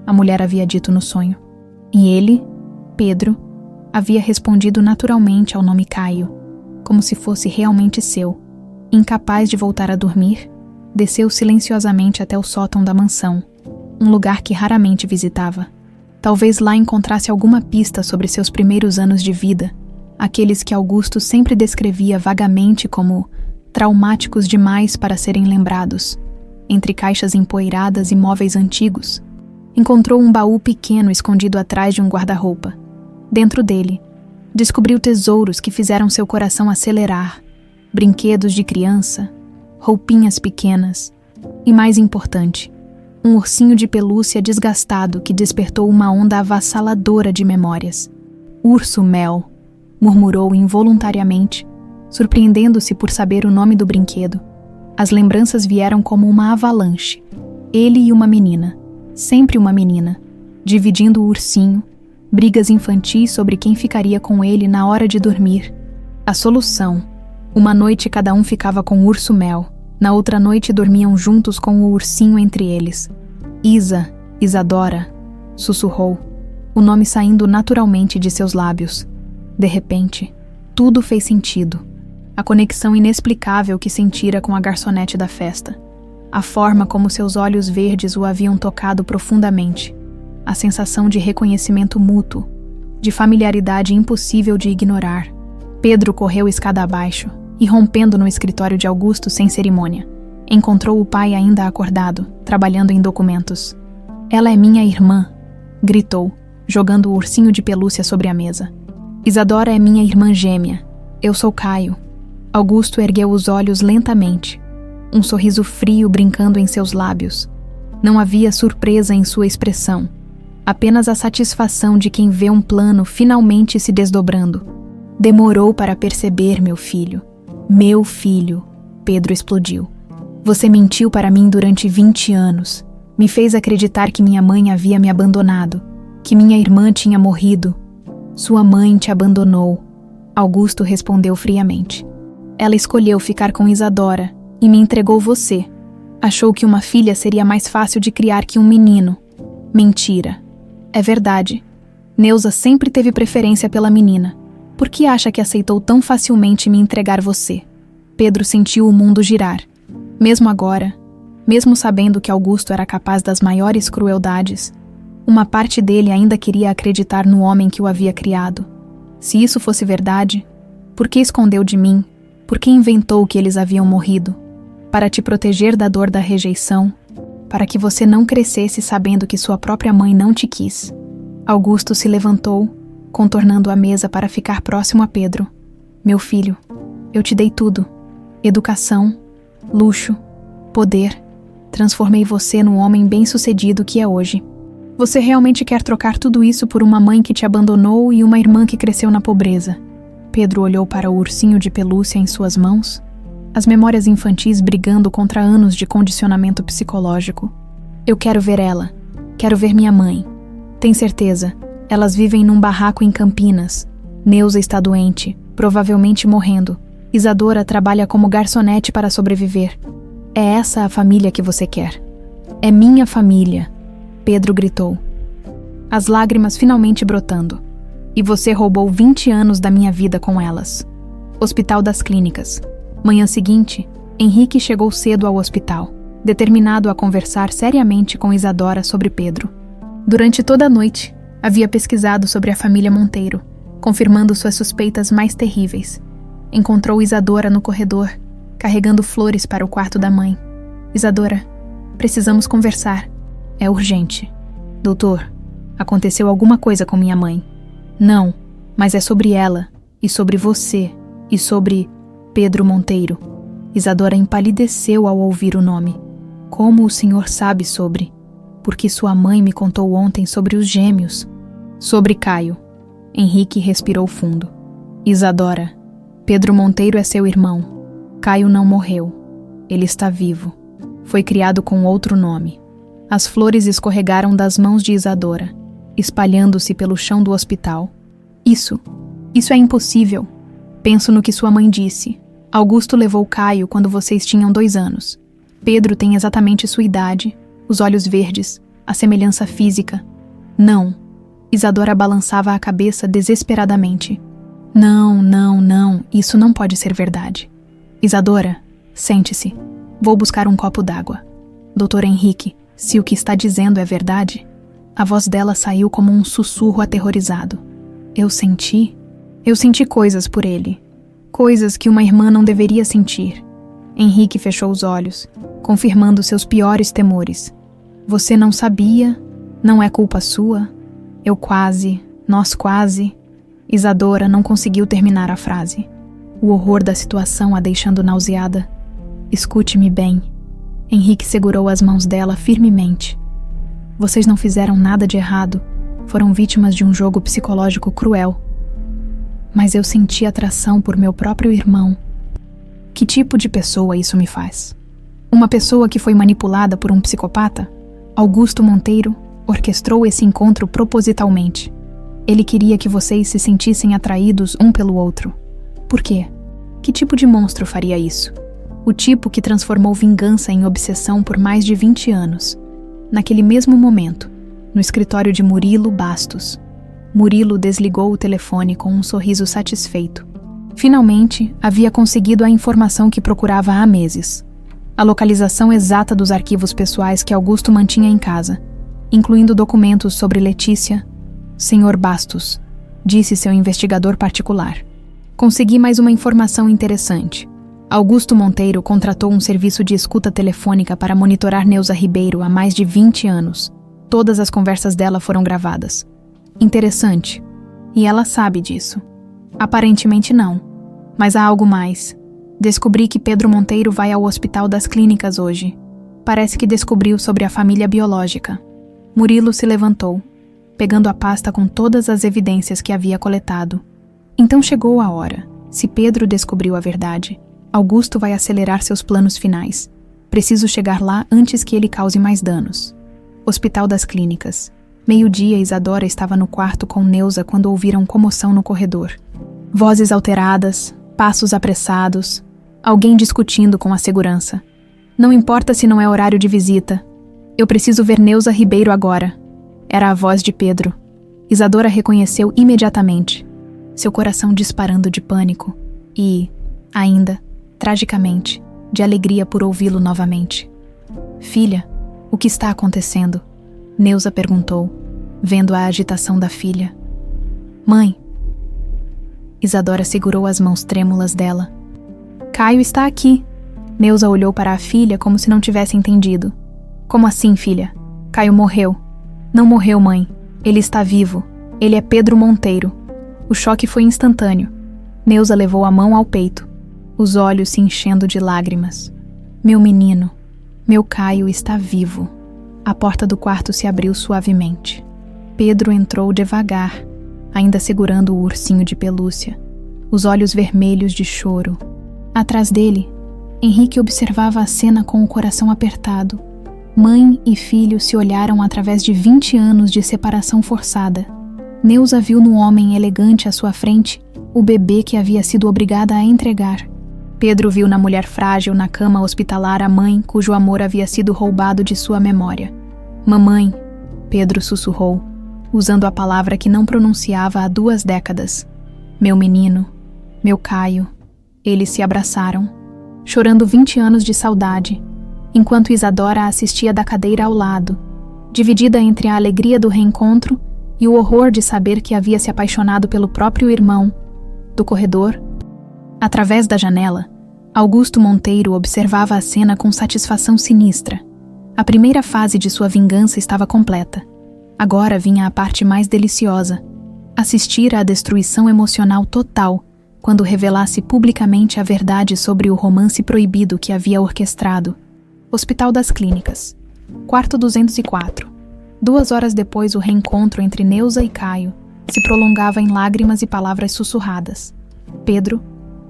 a mulher havia dito no sonho. E ele, Pedro, havia respondido naturalmente ao nome Caio, como se fosse realmente seu. Incapaz de voltar a dormir, desceu silenciosamente até o sótão da mansão, um lugar que raramente visitava. Talvez lá encontrasse alguma pista sobre seus primeiros anos de vida, aqueles que Augusto sempre descrevia vagamente como traumáticos demais para serem lembrados. Entre caixas empoeiradas e móveis antigos, encontrou um baú pequeno escondido atrás de um guarda-roupa. Dentro dele, descobriu tesouros que fizeram seu coração acelerar, brinquedos de criança, roupinhas pequenas e, mais importante, um ursinho de pelúcia desgastado que despertou uma onda avassaladora de memórias. Urso Mel, murmurou involuntariamente, surpreendendo-se por saber o nome do brinquedo. As lembranças vieram como uma avalanche. Ele e uma menina, sempre uma menina, dividindo o ursinho, brigas infantis sobre quem ficaria com ele na hora de dormir. A solução: uma noite cada um ficava com o urso Mel, na outra noite dormiam juntos com o ursinho entre eles. Isa, Isadora, sussurrou, o nome saindo naturalmente de seus lábios. De repente, tudo fez sentido. A conexão inexplicável que sentira com a garçonete da festa. A forma como seus olhos verdes o haviam tocado profundamente. A sensação de reconhecimento mútuo. de familiaridade impossível de ignorar. Pedro correu escada abaixo e, rompendo no escritório de Augusto sem cerimônia, encontrou o pai ainda acordado, trabalhando em documentos. "Ela é minha irmã", gritou, jogando o ursinho de pelúcia sobre a mesa. "Isadora é minha irmã gêmea. Eu sou Caio." Augusto ergueu os olhos lentamente, um sorriso frio brincando em seus lábios. Não havia surpresa em sua expressão, apenas a satisfação de quem vê um plano finalmente se desdobrando. "Demorou para perceber, meu filho." "Meu filho", Pedro explodiu. "Você mentiu para mim durante 20 anos. Me fez acreditar que minha mãe havia me abandonado, que minha irmã tinha morrido. Sua mãe te abandonou." Augusto respondeu friamente. "Ela escolheu ficar com Isadora e me entregou você. Achou que uma filha seria mais fácil de criar que um menino." "Mentira." "É verdade. Neusa sempre teve preferência pela menina. Por que acha que aceitou tão facilmente me entregar você?" Pedro sentiu o mundo girar. Mesmo agora, mesmo sabendo que Augusto era capaz das maiores crueldades, uma parte dele ainda queria acreditar no homem que o havia criado. Se isso fosse verdade, por que escondeu de mim? Por que inventou que eles haviam morrido? Para te proteger da dor da rejeição, para que você não crescesse sabendo que sua própria mãe não te quis. Augusto se levantou, contornando a mesa para ficar próximo a Pedro. "Meu filho, eu te dei tudo. Educação, luxo, poder. Transformei você no homem bem-sucedido que é hoje. Você realmente quer trocar tudo isso por uma mãe que te abandonou e uma irmã que cresceu na pobreza?" Pedro olhou para o ursinho de pelúcia em suas mãos, as memórias infantis brigando contra anos de condicionamento psicológico. "Eu quero ver ela. Quero ver minha mãe. Tem certeza? Elas vivem num barraco em Campinas. Neusa está doente, provavelmente morrendo. Isadora trabalha como garçonete para sobreviver. É essa a família que você quer?" "É minha família", Pedro gritou, as lágrimas finalmente brotando. "E você roubou 20 anos da minha vida com elas." Hospital das Clínicas. Manhã seguinte, Henrique chegou cedo ao hospital, determinado a conversar seriamente com Isadora sobre Pedro. Durante toda a noite, havia pesquisado sobre a família Monteiro, confirmando suas suspeitas mais terríveis. Encontrou Isadora no corredor, carregando flores para o quarto da mãe. "Isadora, precisamos conversar. É urgente." "Doutor, aconteceu alguma coisa com minha mãe." "Não, mas é sobre ela, e sobre você, e sobre Pedro Monteiro." Isadora empalideceu ao ouvir o nome. "Como o senhor sabe sobre?" "Porque sua mãe me contou ontem sobre os gêmeos." "Sobre Caio." Henrique respirou fundo. "Isadora, Pedro Monteiro é seu irmão. Caio não morreu. Ele está vivo. Foi criado com outro nome." As flores escorregaram das mãos de Isadora, espalhando-se pelo chão do hospital. Isso é impossível. Penso no que sua mãe disse. Augusto levou Caio quando vocês tinham 2 anos. Pedro tem exatamente sua idade, os olhos verdes, a semelhança física. Não. Isadora balançava a cabeça desesperadamente. Não, isso não pode ser verdade. Isadora, sente-se. Vou buscar um copo d'água. Doutor Henrique, se o que está dizendo é verdade... A voz dela saiu como um sussurro aterrorizado. Eu senti coisas por ele. Coisas que uma irmã não deveria sentir. Henrique fechou os olhos, confirmando seus piores temores. Você não sabia? Não é culpa sua? Nós quase... Isadora não conseguiu terminar a frase. O horror da situação a deixando nauseada. Escute-me bem. Henrique segurou as mãos dela firmemente. Vocês não fizeram nada de errado. Foram vítimas de um jogo psicológico cruel. Mas eu senti atração por meu próprio irmão. Que tipo de pessoa isso me faz? Uma pessoa que foi manipulada por um psicopata? Augusto Monteiro orquestrou esse encontro propositalmente. Ele queria que vocês se sentissem atraídos um pelo outro. Por quê? Que tipo de monstro faria isso? O tipo que transformou vingança em obsessão por mais de 20 anos. Naquele mesmo momento, no escritório de Murilo Bastos. Murilo desligou o telefone com um sorriso satisfeito. Finalmente, havia conseguido a informação que procurava há meses. A localização exata dos arquivos pessoais que Augusto mantinha em casa, incluindo documentos sobre Letícia, Sr. Bastos, disse seu investigador particular. Consegui mais uma informação interessante. Augusto Monteiro contratou um serviço de escuta telefônica para monitorar Neuza Ribeiro há mais de 20 anos. Todas as conversas dela foram gravadas. Interessante. E ela sabe disso. Aparentemente não. Mas há algo mais. Descobri que Pedro Monteiro vai ao Hospital das Clínicas hoje. Parece que descobriu sobre a família biológica. Murilo se levantou, pegando a pasta com todas as evidências que havia coletado. Então chegou a hora. Se Pedro descobriu a verdade, Augusto vai acelerar seus planos finais. Preciso chegar lá antes que ele cause mais danos. Hospital das Clínicas. Meio-dia, Isadora estava no quarto com Neuza quando ouviram comoção no corredor. Vozes alteradas, passos apressados, alguém discutindo com a segurança. Não importa se não é horário de visita. Eu preciso ver Neuza Ribeiro agora. Era a voz de Pedro. Isadora reconheceu imediatamente, seu coração disparando de pânico e, ainda, tragicamente, de alegria por ouvi-lo novamente. Filha, o que está acontecendo? Neuza perguntou, vendo a agitação da filha. Mãe. Isadora segurou as mãos trêmulas dela. Caio está aqui. Neuza olhou para a filha como se não tivesse entendido. Como assim, filha? Caio morreu. Não morreu, mãe. Ele está vivo. Ele é Pedro Monteiro. O choque foi instantâneo. Neuza levou a mão ao peito, os olhos se enchendo de lágrimas. Meu menino, meu Caio está vivo. A porta do quarto se abriu suavemente. Pedro entrou devagar, ainda segurando o ursinho de pelúcia, os olhos vermelhos de choro. Atrás dele, Henrique observava a cena com o coração apertado. Mãe e filho se olharam através de 20 anos de separação forçada. Neuza viu no homem elegante à sua frente o bebê que havia sido obrigada a entregar. Pedro viu na mulher frágil na cama hospitalar a mãe cujo amor havia sido roubado de sua memória. Mamãe, Pedro sussurrou, usando a palavra que não pronunciava há 2 décadas. Meu menino, meu Caio. Eles se abraçaram, chorando 20 anos de saudade, enquanto Isadora assistia da cadeira ao lado, dividida entre a alegria do reencontro e o horror de saber que havia se apaixonado pelo próprio irmão. Do corredor, através da janela, Augusto Monteiro observava a cena com satisfação sinistra. A primeira fase de sua vingança estava completa. Agora vinha a parte mais deliciosa: assistir à destruição emocional total quando revelasse publicamente a verdade sobre o romance proibido que havia orquestrado. Hospital das Clínicas. Quarto 204. 2 horas depois, o reencontro entre Neuza e Caio se prolongava em lágrimas e palavras sussurradas. Pedro,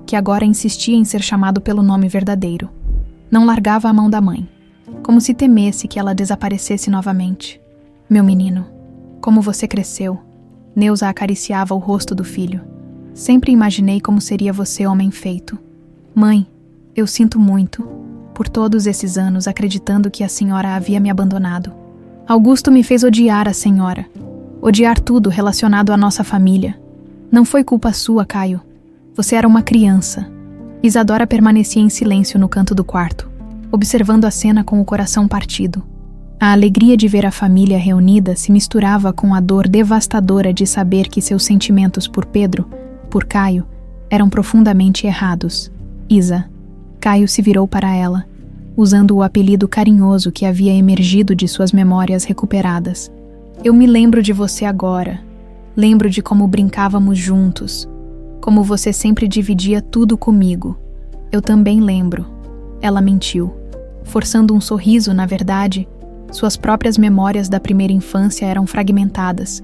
que agora insistia em ser chamado pelo nome verdadeiro, não largava a mão da mãe, como se temesse que ela desaparecesse novamente. Meu menino, como você cresceu. Neuza acariciava o rosto do filho. Sempre imaginei como seria você homem feito. Mãe, eu sinto muito, por todos esses anos acreditando que a senhora havia me abandonado. Augusto me fez odiar a senhora, odiar tudo relacionado à nossa família. Não foi culpa sua, Caio. Você era uma criança. Isadora permanecia em silêncio no canto do quarto, observando a cena com o coração partido. A alegria de ver a família reunida se misturava com a dor devastadora de saber que seus sentimentos por Pedro, por Caio, eram profundamente errados. Isa. Caio se virou para ela, usando o apelido carinhoso que havia emergido de suas memórias recuperadas. Eu me lembro de você agora. Lembro de como brincávamos juntos, como você sempre dividia tudo comigo. Eu também lembro. Ela mentiu. Forçando um sorriso, na verdade, suas próprias memórias da primeira infância eram fragmentadas,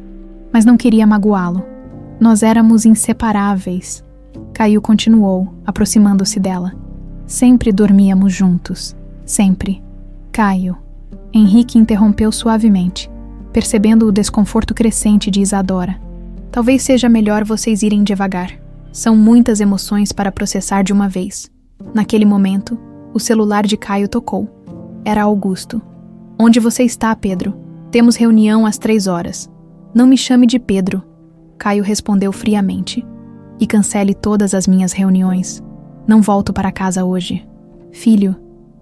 mas não queria magoá-lo. Nós éramos inseparáveis. Caio continuou, aproximando-se dela. Sempre dormíamos juntos. Sempre. Caio. Henrique interrompeu suavemente, percebendo o desconforto crescente de Isadora. Talvez seja melhor vocês irem devagar. São muitas emoções para processar de uma vez. Naquele momento, o celular de Caio tocou. Era Augusto. Onde você está, Pedro? Temos reunião às 3 horas. Não me chame de Pedro. Caio respondeu friamente. E cancele todas as minhas reuniões. Não volto para casa hoje. Filho,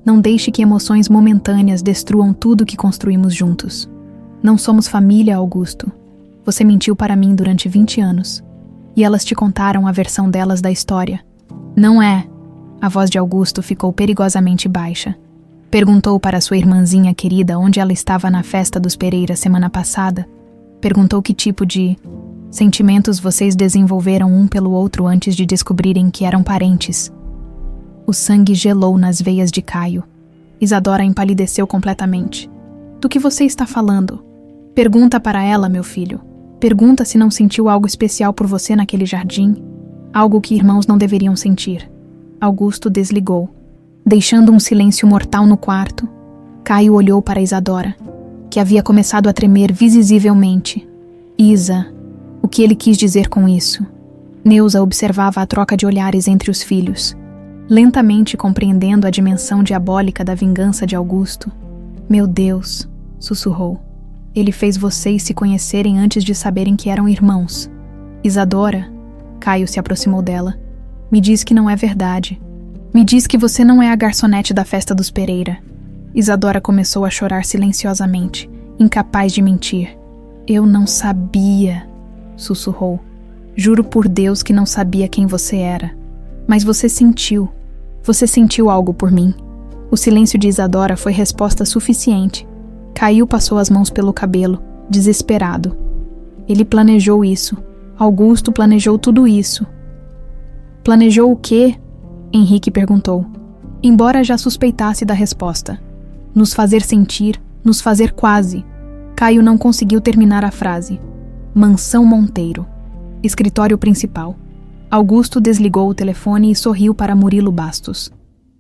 não deixe que emoções momentâneas destruam tudo que construímos juntos. Não somos família, Augusto. Você mentiu para mim durante 20 anos. E elas te contaram a versão delas da história. Não é? A voz de Augusto ficou perigosamente baixa. Perguntou para sua irmãzinha querida onde ela estava na festa dos Pereira semana passada. Perguntou que tipo de sentimentos vocês desenvolveram um pelo outro antes de descobrirem que eram parentes. O sangue gelou nas veias de Caio. Isadora empalideceu completamente. Do que você está falando? Pergunta para ela, meu filho. Pergunta se não sentiu algo especial por você naquele jardim. Algo que irmãos não deveriam sentir. Augusto desligou. Deixando um silêncio mortal no quarto, Caio olhou para Isadora, que havia começado a tremer visivelmente. Isa, o que ele quis dizer com isso? Neuza observava a troca de olhares entre os filhos, lentamente compreendendo a dimensão diabólica da vingança de Augusto. Meu Deus, sussurrou. Ele fez vocês se conhecerem antes de saberem que eram irmãos. Isadora, Caio se aproximou dela. Me diz que não é verdade. Me diz que você não é a garçonete da festa dos Pereira. Isadora começou a chorar silenciosamente, incapaz de mentir. Eu não sabia, sussurrou. Juro por Deus que não sabia quem você era. Mas você sentiu. Você sentiu algo por mim. O silêncio de Isadora foi resposta suficiente. Caio passou as mãos pelo cabelo, desesperado. Ele planejou isso. Augusto planejou tudo isso. Planejou o quê? Henrique perguntou. Embora já suspeitasse da resposta. Nos fazer sentir, nos fazer quase. Caio não conseguiu terminar a frase. Mansão Monteiro. Escritório principal. Augusto desligou o telefone e sorriu para Murilo Bastos,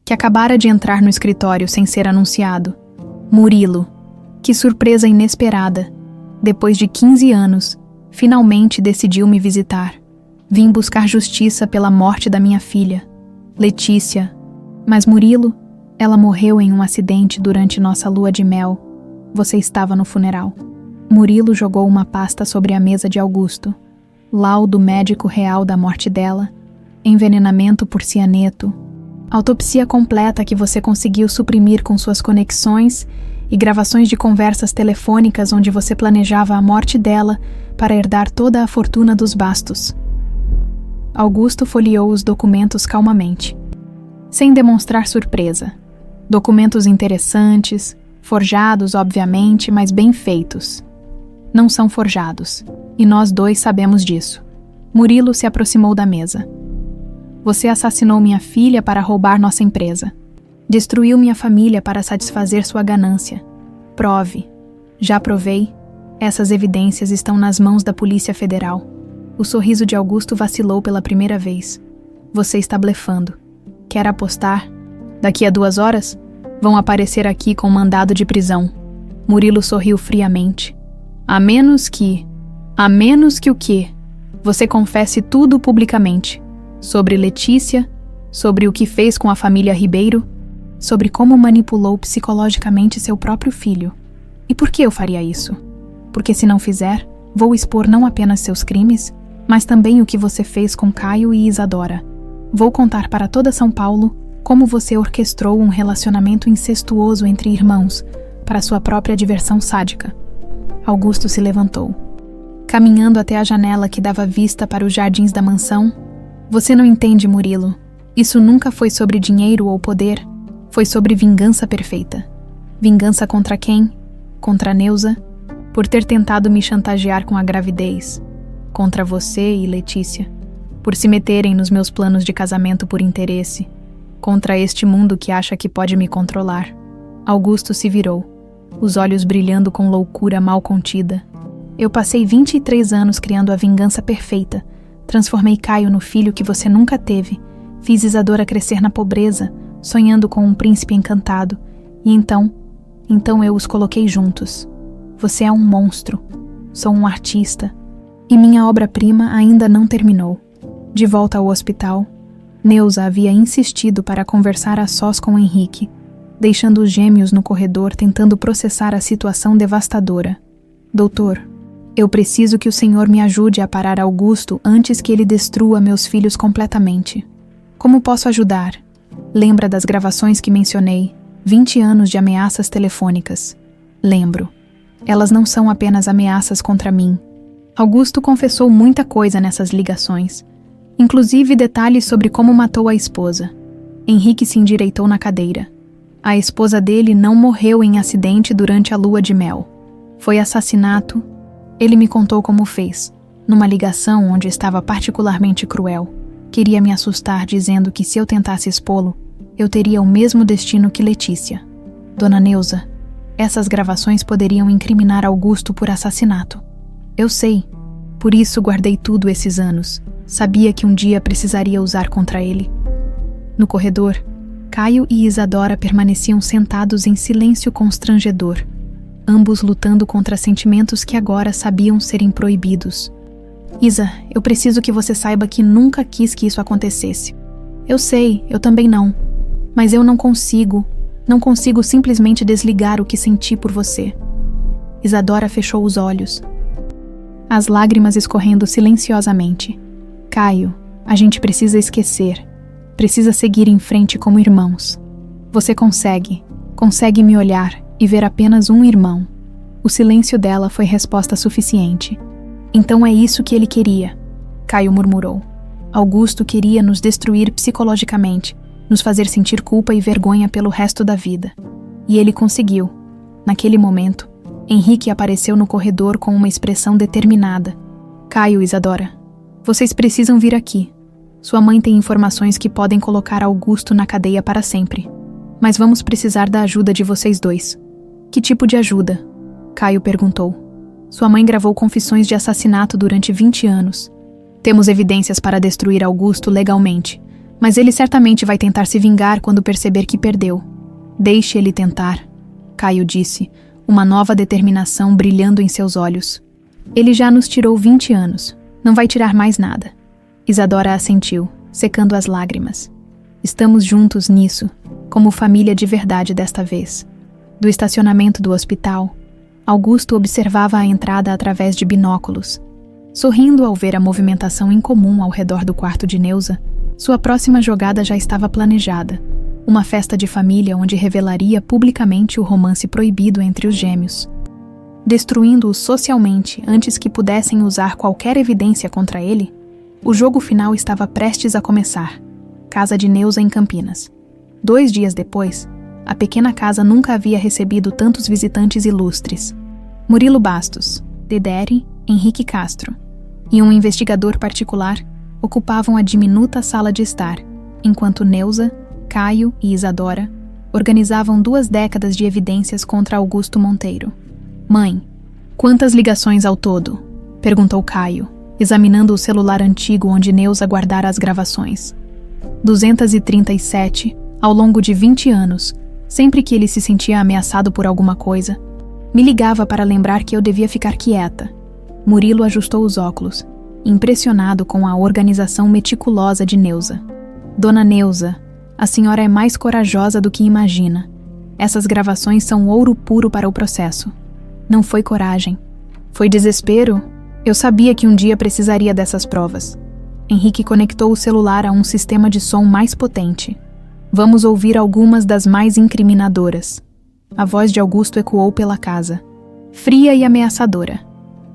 que acabara de entrar no escritório sem ser anunciado. Murilo. Que surpresa inesperada. Depois de 15 anos, finalmente decidiu me visitar. Vim buscar justiça pela morte da minha filha, Letícia. Mas Murilo, ela morreu em um acidente durante nossa lua de mel. Você estava no funeral. Murilo jogou uma pasta sobre a mesa de Augusto. Laudo médico real da morte dela, envenenamento por cianeto, autopsia completa que você conseguiu suprimir com suas conexões e gravações de conversas telefônicas onde você planejava a morte dela para herdar toda a fortuna dos Bastos. Augusto folheou os documentos calmamente, sem demonstrar surpresa. Documentos interessantes, forjados, obviamente, mas bem feitos. Não são forjados, e nós dois sabemos disso. Murilo se aproximou da mesa. Você assassinou minha filha para roubar nossa empresa. Destruiu minha família para satisfazer sua ganância. Prove. Já provei. Essas evidências estão nas mãos da Polícia Federal. O sorriso de Augusto vacilou pela primeira vez. Você está blefando. Quer apostar? Daqui a 2 horas, vão aparecer aqui com mandado de prisão. Murilo sorriu friamente. A menos que o quê? Você confesse tudo publicamente. Sobre Letícia, sobre o que fez com a família Ribeiro, sobre como manipulou psicologicamente seu próprio filho. E por que eu faria isso? Porque se não fizer, vou expor não apenas seus crimes, mas também o que você fez com Caio e Isadora. Vou contar para toda São Paulo como você orquestrou um relacionamento incestuoso entre irmãos para sua própria diversão sádica. Augusto se levantou. Caminhando até a janela que dava vista para os jardins da mansão. Você não entende, Murilo. Isso nunca foi sobre dinheiro ou poder. Foi sobre vingança perfeita. Vingança contra quem? Contra Neuza, por ter tentado me chantagear com a gravidez. Contra você e Letícia, por se meterem nos meus planos de casamento por interesse. Contra este mundo que acha que pode me controlar. Augusto se virou, os olhos brilhando com loucura mal contida. Eu passei 23 anos criando a vingança perfeita. Transformei Caio no filho que você nunca teve. Fiz Isadora crescer na pobreza, sonhando com um príncipe encantado. E então eu os coloquei juntos. Você é um monstro. Sou um artista. E minha obra-prima ainda não terminou. De volta ao hospital, Neuza havia insistido para conversar a sós com Henrique, deixando os gêmeos no corredor tentando processar a situação devastadora. Doutor, eu preciso que o senhor me ajude a parar Augusto antes que ele destrua meus filhos completamente. Como posso ajudar? Lembra das gravações que mencionei? 20 anos de ameaças telefônicas. Lembro. Elas não são apenas ameaças contra mim. Augusto confessou muita coisa nessas ligações, inclusive detalhes sobre como matou a esposa. Henrique se endireitou na cadeira. A esposa dele não morreu em acidente durante a lua de mel. Foi assassinato. Ele me contou como fez, numa ligação onde estava particularmente cruel. Queria me assustar dizendo que se eu tentasse expô-lo, eu teria o mesmo destino que Letícia. Dona Neuza, essas gravações poderiam incriminar Augusto por assassinato. Eu sei. Por isso guardei tudo esses anos. Sabia que um dia precisaria usar contra ele. No corredor, Caio e Isadora permaneciam sentados em silêncio constrangedor, ambos lutando contra sentimentos que agora sabiam serem proibidos. Isa, eu preciso que você saiba que nunca quis que isso acontecesse. Eu sei, eu também não. Mas eu não consigo simplesmente desligar o que senti por você. Isadora fechou os olhos, as lágrimas escorrendo silenciosamente. Caio, a gente precisa esquecer. Precisa seguir em frente como irmãos. Você consegue me olhar e ver apenas um irmão. O silêncio dela foi resposta suficiente. Então é isso que ele queria, Caio murmurou. Augusto queria nos destruir psicologicamente, nos fazer sentir culpa e vergonha pelo resto da vida. E ele conseguiu. Naquele momento, Henrique apareceu no corredor com uma expressão determinada. Caio e Isadora, vocês precisam vir aqui. Sua mãe tem informações que podem colocar Augusto na cadeia para sempre. Mas vamos precisar da ajuda de vocês dois. Que tipo de ajuda? Caio perguntou. Sua mãe gravou confissões de assassinato durante 20 anos. Temos evidências para destruir Augusto legalmente, mas ele certamente vai tentar se vingar quando perceber que perdeu. Deixe ele tentar, Caio disse, uma nova determinação brilhando em seus olhos. Ele já nos tirou 20 anos. Não vai tirar mais nada. Isadora assentiu, secando as lágrimas. Estamos juntos nisso, como família de verdade desta vez. Do estacionamento do hospital, Augusto observava a entrada através de binóculos. Sorrindo ao ver a movimentação incomum ao redor do quarto de Neuza, sua próxima jogada já estava planejada. Uma festa de família onde revelaria publicamente o romance proibido entre os gêmeos. Destruindo-os socialmente antes que pudessem usar qualquer evidência contra ele, o jogo final estava prestes a começar. Casa de Neuza em Campinas. 2 dias depois, a pequena casa nunca havia recebido tantos visitantes ilustres. Murilo Bastos, Dedere, Henrique Castro e um investigador particular ocupavam a diminuta sala de estar, enquanto Neuza, Caio e Isadora organizavam 2 décadas de evidências contra Augusto Monteiro. Mãe, quantas ligações ao todo? Perguntou Caio, examinando o celular antigo onde Neuza guardara as gravações. 237, ao longo de 20 anos, sempre que ele se sentia ameaçado por alguma coisa. Me ligava para lembrar que eu devia ficar quieta. Murilo ajustou os óculos, impressionado com a organização meticulosa de Neuza. Dona Neuza, a senhora é mais corajosa do que imagina. Essas gravações são ouro puro para o processo. Não foi coragem. Foi desespero. Eu sabia que um dia precisaria dessas provas. Henrique conectou o celular a um sistema de som mais potente. Vamos ouvir algumas das mais incriminadoras. A voz de Augusto ecoou pela casa, fria e ameaçadora.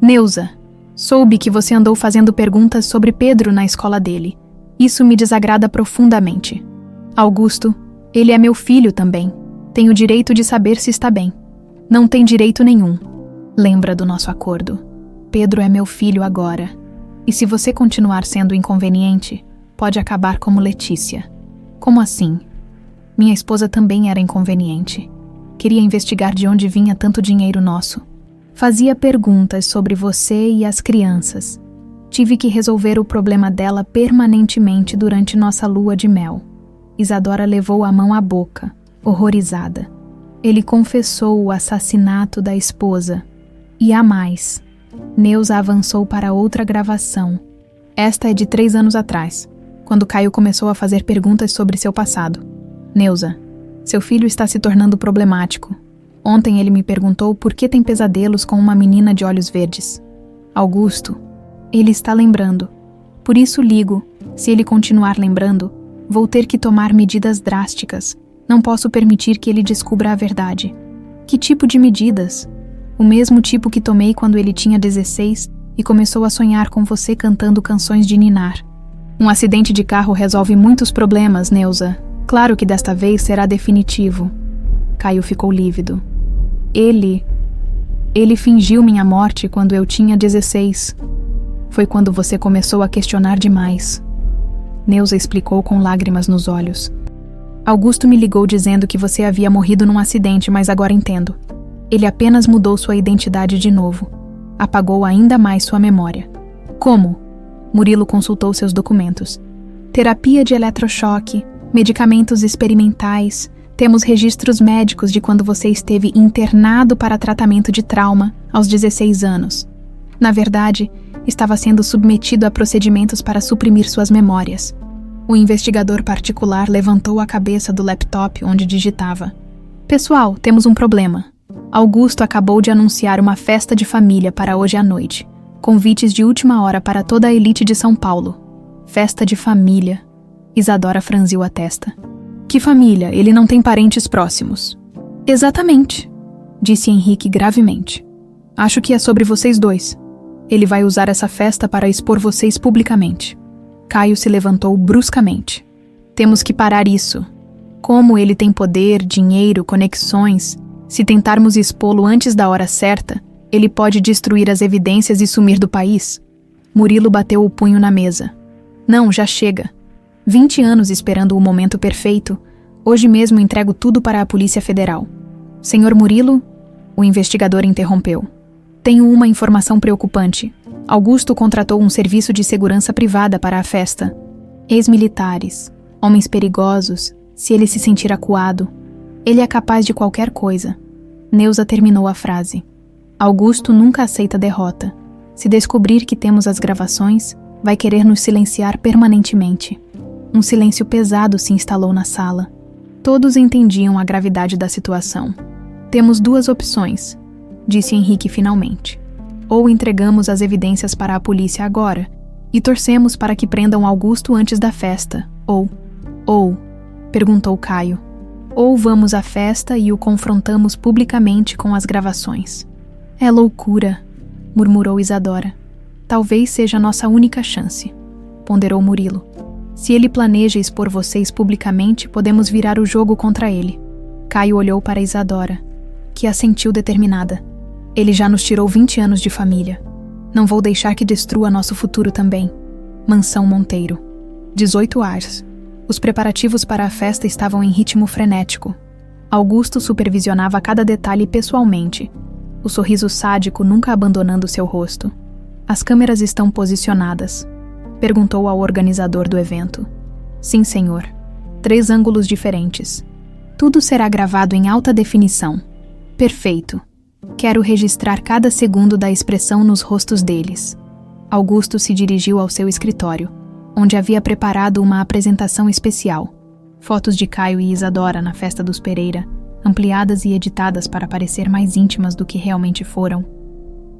Neuza, soube que você andou fazendo perguntas sobre Pedro na escola dele. Isso me desagrada profundamente. Augusto, ele é meu filho também. Tenho direito de saber se está bem. Não tem direito nenhum. Lembra do nosso acordo. Pedro é meu filho agora. E se você continuar sendo inconveniente, pode acabar como Letícia. Como assim? Minha esposa também era inconveniente. Queria investigar de onde vinha tanto dinheiro nosso. Fazia perguntas sobre você e as crianças. Tive que resolver o problema dela permanentemente durante nossa lua de mel. Isadora levou a mão à boca, horrorizada. Ele confessou o assassinato da esposa. E há mais. Neuza avançou para outra gravação. Esta é de 3 anos atrás, quando Caio começou a fazer perguntas sobre seu passado. Neuza, seu filho está se tornando problemático. Ontem ele me perguntou por que tem pesadelos com uma menina de olhos verdes. Augusto, ele está lembrando. Por isso ligo. Se ele continuar lembrando, vou ter que tomar medidas drásticas. Não posso permitir que ele descubra a verdade. Que tipo de medidas? O mesmo tipo que tomei quando ele tinha 16. e começou a sonhar com você cantando canções de ninar. Um acidente de carro resolve muitos problemas, Neuza. Claro que desta vez será definitivo. Caio ficou lívido. Ele fingiu minha morte quando eu tinha 16. Foi quando você começou a questionar demais. Neuza explicou com lágrimas nos olhos. Augusto me ligou dizendo que você havia morrido num acidente, mas agora entendo. Ele apenas mudou sua identidade de novo. Apagou ainda mais sua memória. Como? Murilo consultou seus documentos. Terapia de eletrochoque, medicamentos experimentais. Temos registros médicos de quando você esteve internado para tratamento de trauma aos 16 anos. Na verdade, estava sendo submetido a procedimentos para suprimir suas memórias. O investigador particular levantou a cabeça do laptop onde digitava. Pessoal, temos um problema. Augusto acabou de anunciar uma festa de família para hoje à noite. Convites de última hora para toda a elite de São Paulo. Festa de família. Isadora franziu a testa. Que família? Ele não tem parentes próximos. Exatamente, disse Henrique gravemente. Acho que é sobre vocês dois. Ele vai usar essa festa para expor vocês publicamente. Caio se levantou bruscamente. Temos que parar isso. Como ele tem poder, dinheiro, conexões, se tentarmos expô-lo antes da hora certa, ele pode destruir as evidências e sumir do país. Murilo bateu o punho na mesa. Não, já chega. 20 anos esperando o momento perfeito. Hoje mesmo entrego tudo para a Polícia Federal. Senhor Murilo, o investigador interrompeu. Tenho uma informação preocupante. Augusto contratou um serviço de segurança privada para a festa. Ex-militares, homens perigosos, se ele se sentir acuado. Ele é capaz de qualquer coisa. Neuza terminou a frase. Augusto nunca aceita derrota. Se descobrir que temos as gravações, vai querer nos silenciar permanentemente. Um silêncio pesado se instalou na sala. Todos entendiam a gravidade da situação. Temos duas opções, disse Henrique finalmente. Ou entregamos as evidências para a polícia agora e torcemos para que prendam Augusto antes da festa. Ou, perguntou Caio. Ou vamos à festa e o confrontamos publicamente com as gravações. É loucura, murmurou Isadora. Talvez seja nossa única chance, ponderou Murilo. Se ele planeja expor vocês publicamente, podemos virar o jogo contra ele. Caio olhou para Isadora, que assentiu determinada. Ele já nos tirou 20 anos de família. Não vou deixar que destrua nosso futuro também. Mansão Monteiro. 18 ars. Os preparativos para a festa estavam em ritmo frenético. Augusto supervisionava cada detalhe pessoalmente, o sorriso sádico nunca abandonando seu rosto. As câmeras estão posicionadas, perguntou ao organizador do evento. Sim, senhor. 3 ângulos diferentes. Tudo será gravado em alta definição. Perfeito. Quero registrar cada segundo da expressão nos rostos deles. Augusto se dirigiu ao seu escritório, onde havia preparado uma apresentação especial. Fotos de Caio e Isadora na festa dos Pereira, ampliadas e editadas para parecer mais íntimas do que realmente foram.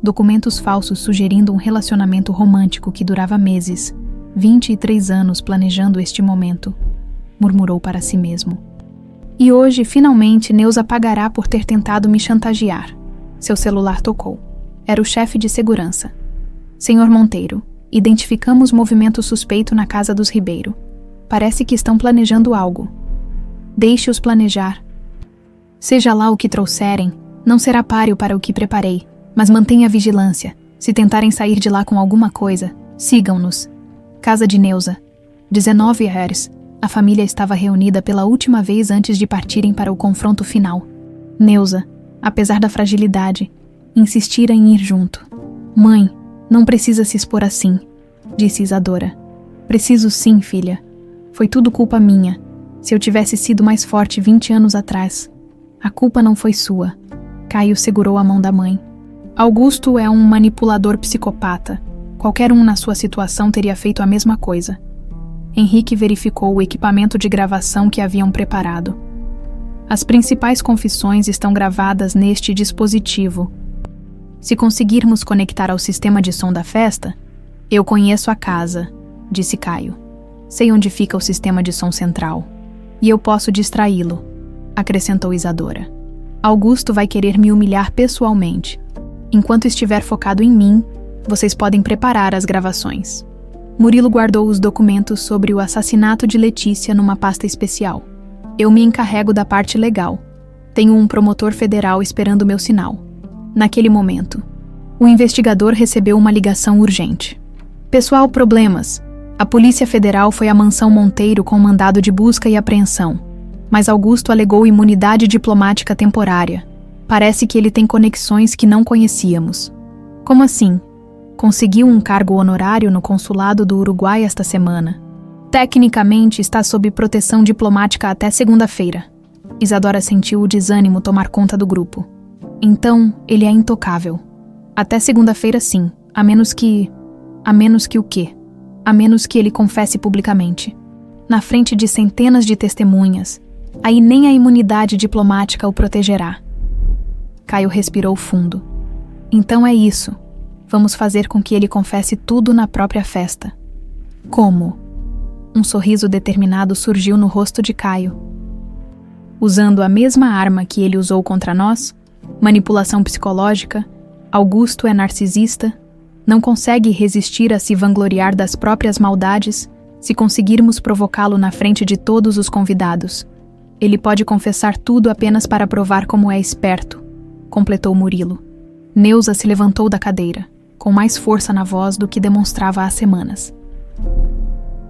Documentos falsos sugerindo um relacionamento romântico que durava meses, 23 anos planejando este momento, murmurou para si mesmo. E hoje, finalmente, Neuza pagará por ter tentado me chantagear. Seu celular tocou. Era o chefe de segurança. Senhor Monteiro, identificamos movimento suspeito na casa dos Ribeiro. Parece que estão planejando algo. Deixe-os planejar. Seja lá o que trouxerem, não será páreo para o que preparei, mas mantenha a vigilância. Se tentarem sair de lá com alguma coisa, sigam-nos. Casa de Neuza. 19 rs. A família estava reunida pela última vez antes de partirem para o confronto final. Neuza, apesar da fragilidade, insistira em ir junto. Mãe, não precisa se expor assim, disse Isadora. Preciso sim, filha. Foi tudo culpa minha. Se eu tivesse sido mais forte 20 anos atrás. A culpa não foi sua. Caio segurou a mão da mãe. Augusto é um manipulador psicopata. Qualquer um na sua situação teria feito a mesma coisa. Henrique verificou o equipamento de gravação que haviam preparado. As principais confissões estão gravadas neste dispositivo. Se conseguirmos conectar ao sistema de som da festa, eu conheço a casa, disse Caio. Sei onde fica o sistema de som central. E eu posso distraí-lo, acrescentou Isadora. Augusto vai querer me humilhar pessoalmente. Enquanto estiver focado em mim, Vocês podem preparar as gravações. Murilo guardou os documentos sobre o assassinato de Letícia numa pasta especial. Eu me encarrego da parte legal. Tenho um promotor federal esperando meu sinal. Naquele momento, o investigador recebeu uma ligação urgente. Pessoal, problemas. A Polícia Federal foi à mansão Monteiro com mandado de busca e apreensão, mas Augusto alegou imunidade diplomática temporária. Parece que ele tem conexões que não conhecíamos. Como assim? Conseguiu um cargo honorário no consulado do Uruguai esta semana. Tecnicamente, está sob proteção diplomática até segunda-feira. Isadora sentiu o desânimo tomar conta do grupo. Então, ele é intocável. Até segunda-feira, sim, a menos que o quê? A menos que ele confesse publicamente. Na frente de centenas de testemunhas, aí nem a imunidade diplomática o protegerá. Caio respirou fundo. Então é isso. Vamos fazer com que ele confesse tudo na própria festa. Como? Um sorriso determinado surgiu no rosto de Caio. Usando a mesma arma que ele usou contra nós, manipulação psicológica, Augusto é narcisista, não consegue resistir a se vangloriar das próprias maldades se conseguirmos provocá-lo na frente de todos os convidados. Ele pode confessar tudo apenas para provar como é esperto, completou Murilo. Neuza se levantou da cadeira, com mais força na voz do que demonstrava há semanas.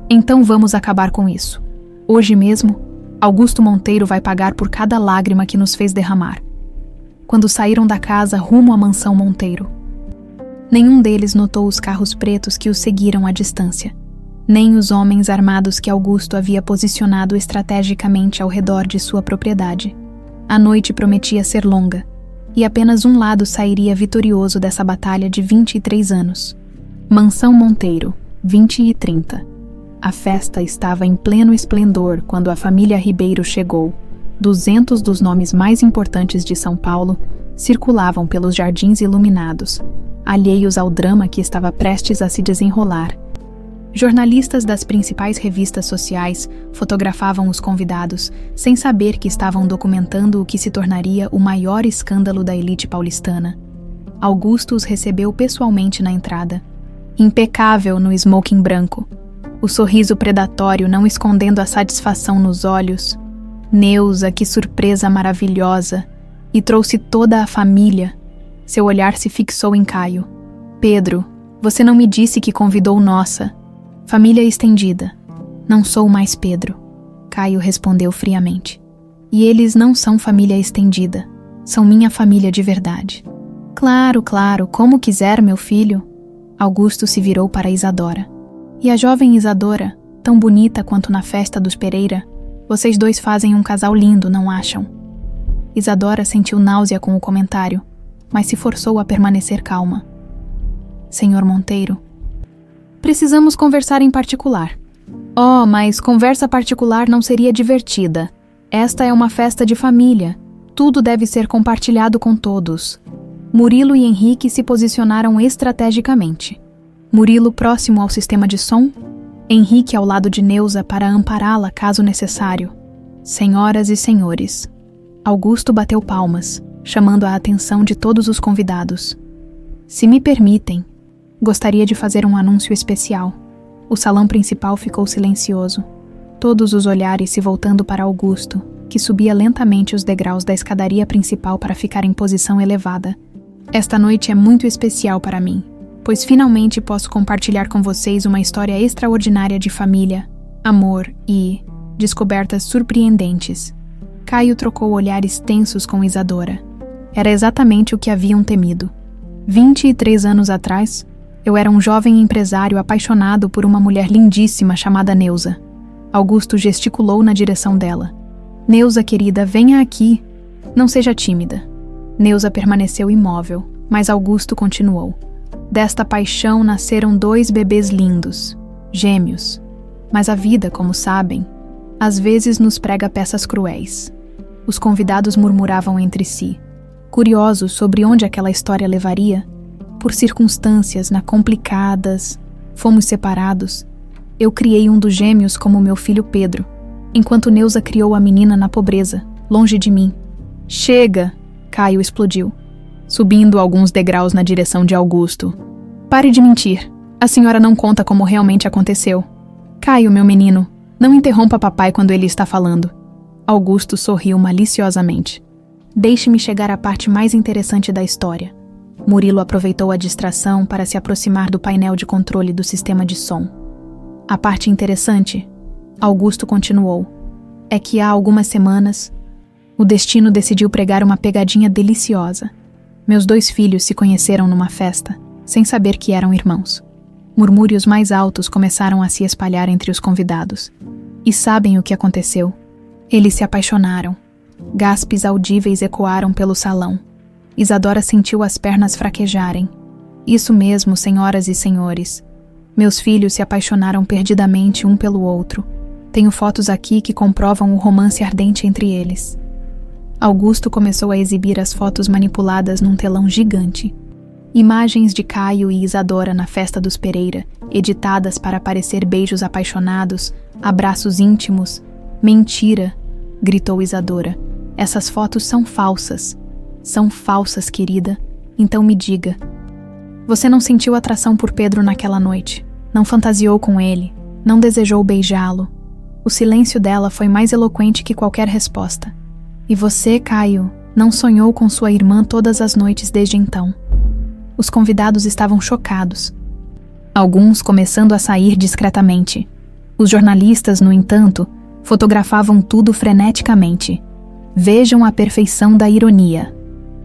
Então vamos acabar com isso. Hoje mesmo, Augusto Monteiro vai pagar por cada lágrima que nos fez derramar. Quando saíram da casa rumo à mansão Monteiro, nenhum deles notou os carros pretos que os seguiram à distância, nem os homens armados que Augusto havia posicionado estrategicamente ao redor de sua propriedade. A noite prometia ser longa, e apenas um lado sairia vitorioso dessa batalha de 23 anos. Mansão Monteiro, 20h30. A festa estava em pleno esplendor quando a família Ribeiro chegou. 200 dos nomes mais importantes de São Paulo circulavam pelos jardins iluminados, alheios ao drama que estava prestes a se desenrolar. Jornalistas das principais revistas sociais fotografavam os convidados, sem saber que estavam documentando o que se tornaria o maior escândalo da elite paulistana. Augusto os recebeu pessoalmente na entrada, impecável no smoking branco, o sorriso predatório não escondendo a satisfação nos olhos. Neuza, que surpresa maravilhosa! E trouxe toda a família. Seu olhar se fixou em Caio. Pedro, você não me disse que convidou nossa família estendida. Não sou mais Pedro, Caio respondeu friamente. E eles não são família estendida. São minha família de verdade. Claro, como quiser, meu filho. Augusto se virou para Isadora. E a jovem Isadora, tão bonita quanto na festa dos Pereira, vocês dois fazem um casal lindo, não acham? Isadora sentiu náusea com o comentário, mas se forçou a permanecer calma. Senhor Monteiro, precisamos conversar em particular. Oh, mas conversa particular não seria divertida. Esta é uma festa de família. Tudo deve ser compartilhado com todos. Murilo e Henrique se posicionaram estrategicamente. Murilo próximo ao sistema de som, Henrique ao lado de Neuza para ampará-la caso necessário. Senhoras e senhores, Augusto bateu palmas, chamando a atenção de todos os convidados. Se me permitem, gostaria de fazer um anúncio especial. O salão principal ficou silencioso, todos os olhares se voltando para Augusto, que subia lentamente os degraus da escadaria principal para ficar em posição elevada. Esta noite é muito especial para mim, pois finalmente posso compartilhar com vocês uma história extraordinária de família, amor e descobertas surpreendentes. Caio trocou olhares tensos com Isadora. Era exatamente o que haviam temido. 23 anos atrás, eu era um jovem empresário apaixonado por uma mulher lindíssima chamada Neuza. Augusto gesticulou na direção dela. Neuza, querida, venha aqui. Não seja tímida. Neuza permaneceu imóvel, mas Augusto continuou. Desta paixão nasceram 2 bebês lindos, gêmeos. Mas a vida, como sabem, às vezes nos prega peças cruéis. Os convidados murmuravam entre si, curiosos sobre onde aquela história levaria. Por circunstâncias complicadas, fomos separados. Eu criei um dos gêmeos como meu filho Pedro, enquanto Neuza criou a menina na pobreza, longe de mim. Chega! Caio explodiu, subindo alguns degraus na direção de Augusto. Pare de mentir. A senhora não conta como realmente aconteceu. Caio, meu menino, não interrompa papai quando ele está falando. Augusto sorriu maliciosamente. Deixe-me chegar à parte mais interessante da história. Murilo aproveitou a distração para se aproximar do painel de controle do sistema de som. A parte interessante, Augusto continuou, é que há algumas semanas, o destino decidiu pregar uma pegadinha deliciosa. Meus 2 filhos se conheceram numa festa, sem saber que eram irmãos. Murmúrios mais altos começaram a se espalhar entre os convidados. E sabem o que aconteceu? Eles se apaixonaram. Gaspes audíveis ecoaram pelo salão. Isadora sentiu as pernas fraquejarem. Isso mesmo, senhoras e senhores. Meus filhos se apaixonaram perdidamente um pelo outro. Tenho fotos aqui que comprovam o romance ardente entre eles. Augusto começou a exibir as fotos manipuladas num telão gigante. Imagens de Caio e Isadora na festa dos Pereira, editadas para parecer beijos apaixonados, abraços íntimos. Mentira, gritou Isadora. Essas fotos são falsas. São falsas, querida. Então me diga. Você não sentiu atração por Pedro naquela noite. Não fantasiou com ele. Não desejou beijá-lo. O silêncio dela foi mais eloquente que qualquer resposta. E você, Caio, não sonhou com sua irmã todas as noites desde então. Os convidados estavam chocados. Alguns começando a sair discretamente. Os jornalistas, no entanto, fotografavam tudo freneticamente. Vejam a perfeição da ironia.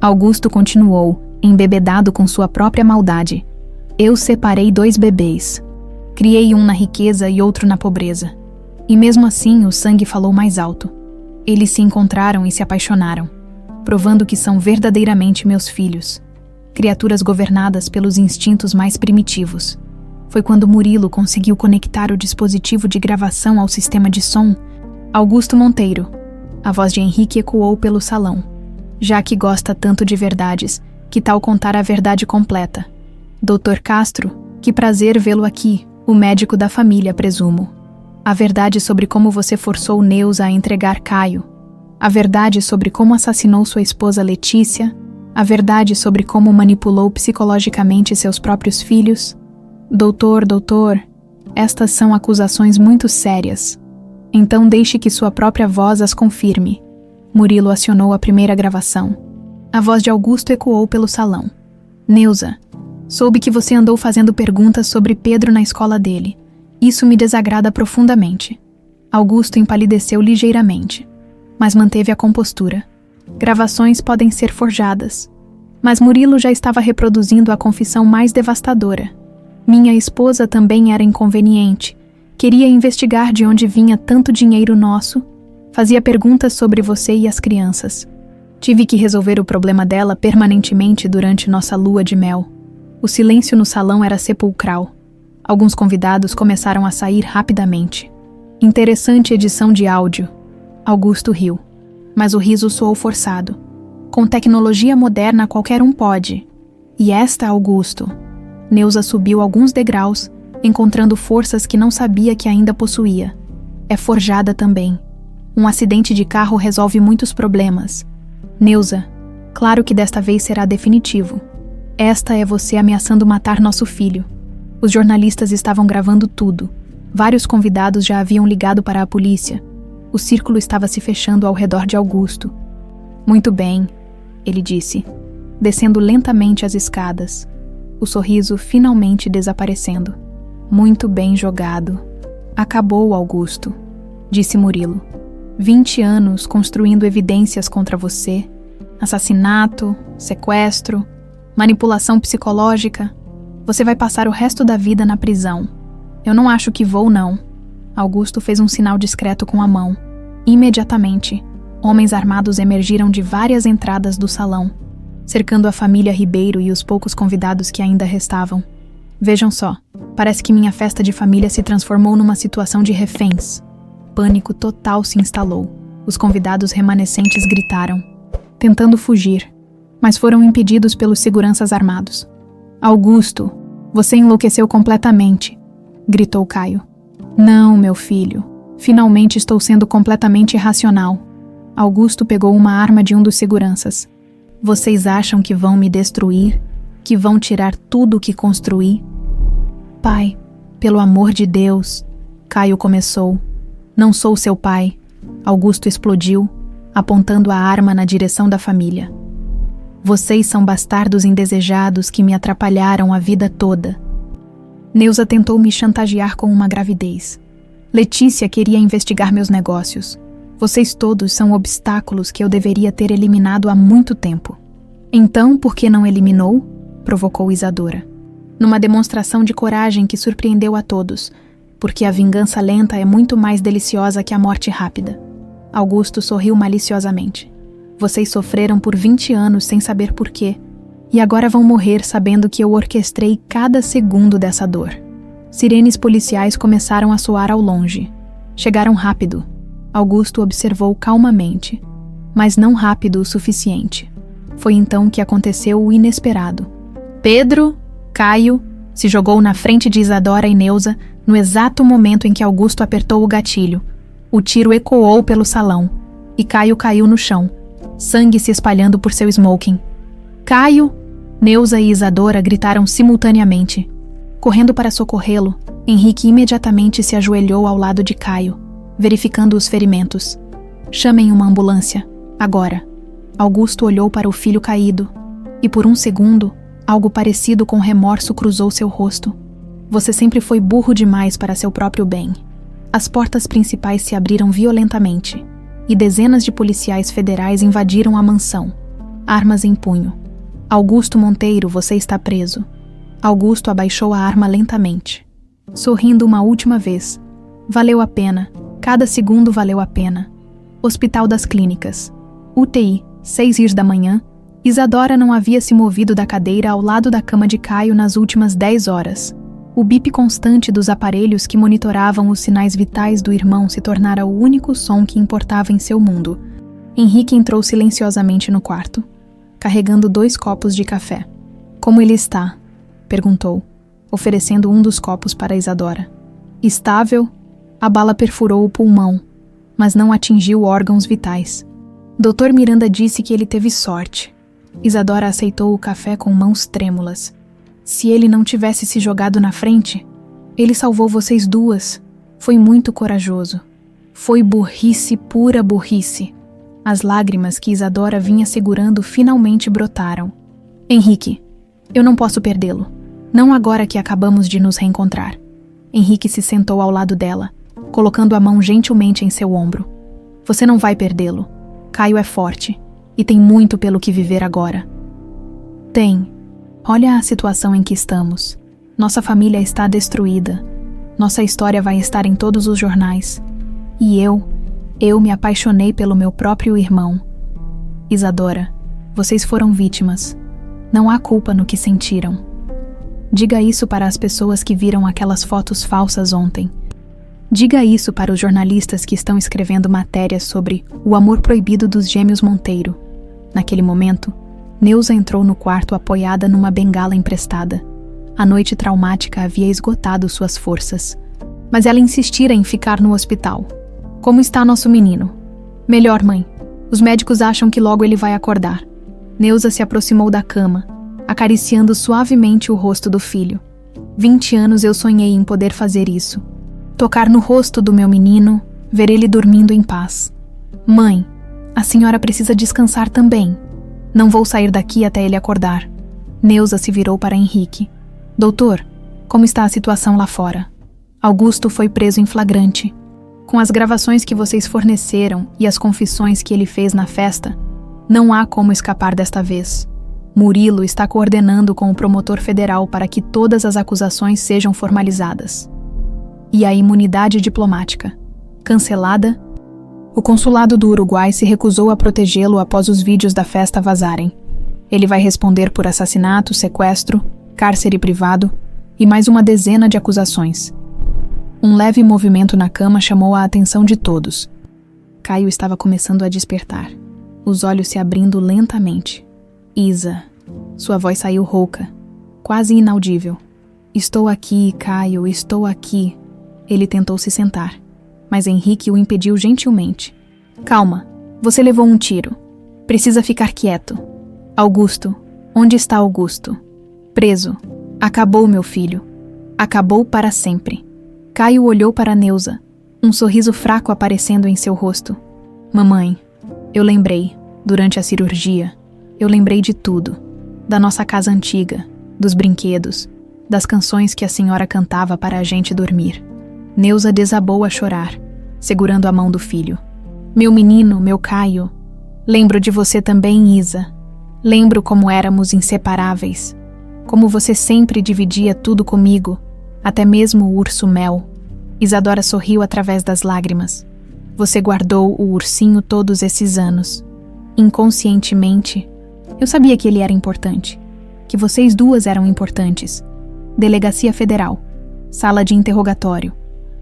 Augusto continuou, embebedado com sua própria maldade. Eu separei 2 bebês. Criei um na riqueza e outro na pobreza. E mesmo assim o sangue falou mais alto. Eles se encontraram e se apaixonaram, provando que são verdadeiramente meus filhos. Criaturas governadas pelos instintos mais primitivos. Foi quando Murilo conseguiu conectar o dispositivo de gravação ao sistema de som. Augusto Monteiro. A voz de Henrique ecoou pelo salão. Já que gosta tanto de verdades, que tal contar a verdade completa? Dr. Castro, que prazer vê-lo aqui, o médico da família, presumo. A verdade sobre como você forçou Neuza a entregar Caio. A verdade sobre como assassinou sua esposa Letícia. A verdade sobre como manipulou psicologicamente seus próprios filhos. Doutor, estas são acusações muito sérias. Então deixe que sua própria voz as confirme. Murilo acionou a primeira gravação. A voz de Augusto ecoou pelo salão. Neuza, soube que você andou fazendo perguntas sobre Pedro na escola dele. Isso me desagrada profundamente. Augusto empalideceu ligeiramente, mas manteve a compostura. Gravações podem ser forjadas. Mas Murilo já estava reproduzindo a confissão mais devastadora. Minha esposa também era inconveniente. Queria investigar de onde vinha tanto dinheiro nosso. Fazia perguntas sobre você e as crianças. Tive que resolver o problema dela permanentemente durante nossa lua de mel. O silêncio no salão era sepulcral. Alguns convidados começaram a sair rapidamente. Interessante edição de áudio. Augusto riu, mas o riso soou forçado. Com tecnologia moderna qualquer um pode. E esta, Augusto? Neuza subiu alguns degraus, encontrando forças que não sabia que ainda possuía. É forjada também. Um acidente de carro resolve muitos problemas. Neuza, claro que desta vez será definitivo. Esta é você ameaçando matar nosso filho. Os jornalistas estavam gravando tudo. Vários convidados já haviam ligado para a polícia. O círculo estava se fechando ao redor de Augusto. Muito bem, ele disse, descendo lentamente as escadas, o sorriso finalmente desaparecendo. Muito bem jogado. Acabou, Augusto, disse Murilo. 20 anos construindo evidências contra você. Assassinato, sequestro, manipulação psicológica. Você vai passar o resto da vida na prisão. Eu não acho que vou, não. Augusto fez um sinal discreto com a mão. Imediatamente, homens armados emergiram de várias entradas do salão, cercando a família Ribeiro e os poucos convidados que ainda restavam. Vejam só, parece que minha festa de família se transformou numa situação de reféns. Pânico total se instalou. Os convidados remanescentes gritaram, tentando fugir, mas foram impedidos pelos seguranças armados. Augusto, você enlouqueceu completamente, gritou Caio. Não, meu filho. Finalmente estou sendo completamente irracional. Augusto pegou uma arma de um dos seguranças. Vocês acham que vão me destruir? que vão tirar tudo o que construí? Pai, pelo amor de Deus, Caio começou. Não sou seu pai. Augusto explodiu, apontando a arma na direção da família. Vocês são bastardos indesejados que me atrapalharam a vida toda. Neuza tentou me chantagear com uma gravidez. Letícia queria investigar meus negócios. Vocês todos são obstáculos que eu deveria ter eliminado há muito tempo. Então, por que não eliminou? Provocou Isadora. Numa demonstração de coragem que surpreendeu a todos, porque a vingança lenta é muito mais deliciosa que a morte rápida. Augusto sorriu maliciosamente. Vocês sofreram por 20 anos sem saber por quê, e agora vão morrer sabendo que eu orquestrei cada segundo dessa dor. Sirenes policiais começaram a soar ao longe. Chegaram rápido. Augusto observou calmamente, mas não rápido o suficiente. Foi então que aconteceu o inesperado. Pedro, Caio, se jogou na frente de Isadora e Neuza no exato momento em que Augusto apertou o gatilho. O tiro ecoou pelo salão e Caio caiu no chão, sangue se espalhando por seu smoking. Caio! Neuza e Isadora gritaram simultaneamente. Correndo para socorrê-lo, Henrique imediatamente se ajoelhou ao lado de Caio, verificando os ferimentos. Chamem uma ambulância, agora. Augusto olhou para o filho caído, e por um segundo, algo parecido com remorso cruzou seu rosto. Você sempre foi burro demais para seu próprio bem. As portas principais se abriram violentamente, e dezenas de policiais federais invadiram a mansão, armas em punho. Augusto Monteiro, você está preso. Augusto abaixou a arma lentamente, sorrindo uma última vez. Valeu a pena, cada segundo valeu a pena. Hospital das Clínicas. UTI, 6h da manhã. Isadora não havia se movido da cadeira ao lado da cama de Caio nas últimas 10 horas. O bip constante dos aparelhos que monitoravam os sinais vitais do irmão se tornara o único som que importava em seu mundo. Henrique entrou silenciosamente no quarto, carregando 2 copos de café. Como ele está? Perguntou, oferecendo um dos copos para Isadora. Estável, a bala perfurou o pulmão, mas não atingiu órgãos vitais. Dr. Miranda disse que ele teve sorte. Isadora aceitou o café com mãos trêmulas. Se ele não tivesse se jogado na frente, ele salvou vocês duas. Foi muito corajoso. Foi burrice, pura burrice. As lágrimas que Isadora vinha segurando finalmente brotaram. Henrique, eu não posso perdê-lo. Não agora que acabamos de nos reencontrar. Henrique se sentou ao lado dela, colocando a mão gentilmente em seu ombro. Você não vai perdê-lo. Caio é forte e tem muito pelo que viver agora. Tem. Olha a situação em que estamos. Nossa família está destruída. Nossa história vai estar em todos os jornais. E eu me apaixonei pelo meu próprio irmão. Isadora, vocês foram vítimas. Não há culpa no que sentiram. Diga isso para as pessoas que viram aquelas fotos falsas ontem. Diga isso para os jornalistas que estão escrevendo matérias sobre o amor proibido dos gêmeos Monteiro. Naquele momento, Neuza entrou no quarto apoiada numa bengala emprestada. A noite traumática havia esgotado suas forças. Mas ela insistira em ficar no hospital. Como está nosso menino? Melhor, mãe. Os médicos acham que logo ele vai acordar. Neuza se aproximou da cama, acariciando suavemente o rosto do filho. 20 anos eu sonhei em poder fazer isso. Tocar no rosto do meu menino, ver ele dormindo em paz. Mãe, a senhora precisa descansar também. Não vou sair daqui até ele acordar. Neuza se virou para Henrique. Doutor, como está a situação lá fora? Augusto foi preso em flagrante. Com as gravações que vocês forneceram e as confissões que ele fez na festa, não há como escapar desta vez. Murilo está coordenando com o promotor federal para que todas as acusações sejam formalizadas. E a imunidade diplomática? Cancelada? O consulado do Uruguai se recusou a protegê-lo após os vídeos da festa vazarem. Ele vai responder por assassinato, sequestro, cárcere privado e mais uma dezena de acusações. Um leve movimento na cama chamou a atenção de todos. Caio estava começando a despertar, os olhos se abrindo lentamente. Isa. Sua voz saiu rouca, quase inaudível. Estou aqui, Caio, estou aqui. Ele tentou se sentar, mas Henrique o impediu gentilmente. Calma, você levou um tiro. Precisa ficar quieto. Augusto, onde está Augusto? Preso. Acabou, meu filho. Acabou para sempre. Caio olhou para Neuza, um sorriso fraco aparecendo em seu rosto. Mamãe, eu lembrei, durante a cirurgia, eu lembrei de tudo. Da nossa casa antiga, dos brinquedos, das canções que a senhora cantava para a gente dormir. Neuza desabou a chorar, segurando a mão do filho. Meu menino, meu Caio, lembro de você também, Isa. Lembro como éramos inseparáveis. Como você sempre dividia tudo comigo, até mesmo o urso Mel. Isadora sorriu através das lágrimas. Você guardou o ursinho todos esses anos. Inconscientemente, eu sabia que ele era importante, que vocês duas eram importantes. Delegacia Federal, sala de interrogatório.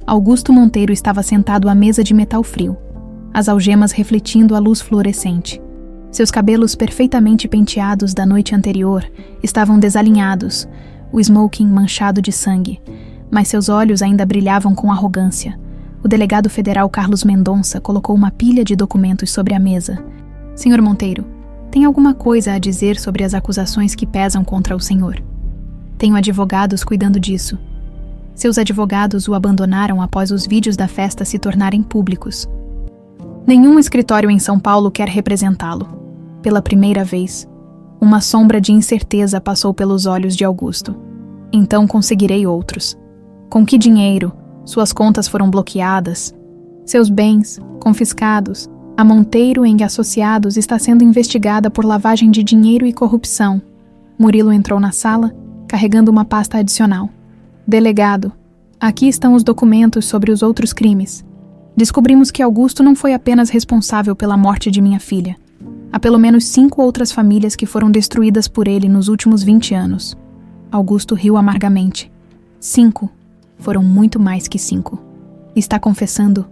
Augusto Monteiro estava sentado à mesa de metal frio, as algemas refletindo a luz fluorescente. Seus cabelos perfeitamente penteados da noite anterior estavam desalinhados, o smoking manchado de sangue, mas seus olhos ainda brilhavam com arrogância. O delegado federal Carlos Mendonça colocou uma pilha de documentos sobre a mesa. Senhor Monteiro, tem alguma coisa a dizer sobre as acusações que pesam contra o senhor? Tenho advogados cuidando disso. Seus advogados o abandonaram após os vídeos da festa se tornarem públicos. Nenhum escritório em São Paulo quer representá-lo. Pela primeira vez, uma sombra de incerteza passou pelos olhos de Augusto. Então conseguirei outros. Com que dinheiro? Suas contas foram bloqueadas. Seus bens, confiscados. A Monteiro & Associados está sendo investigada por lavagem de dinheiro e corrupção. Murilo entrou na sala, carregando uma pasta adicional. Delegado, aqui estão os documentos sobre os outros crimes. Descobrimos que Augusto não foi apenas responsável pela morte de minha filha. Há pelo menos 5 outras famílias que foram destruídas por ele nos últimos 20 anos. Augusto riu amargamente. 5. Foram muito mais que 5. Está confessando?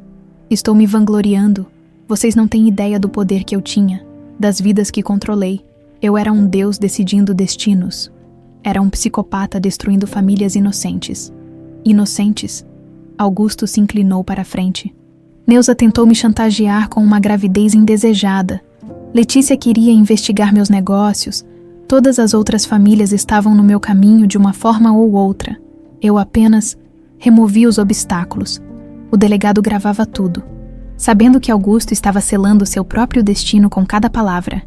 Estou me vangloriando. Vocês não têm ideia do poder que eu tinha, das vidas que controlei. Eu era um deus decidindo destinos. Era um psicopata destruindo famílias inocentes. Inocentes? Augusto se inclinou para a frente. Neuza tentou me chantagear com uma gravidez indesejada. Letícia queria investigar meus negócios. Todas as outras famílias estavam no meu caminho de uma forma ou outra. Eu apenas removi os obstáculos. O delegado gravava tudo, sabendo que Augusto estava selando seu próprio destino com cada palavra.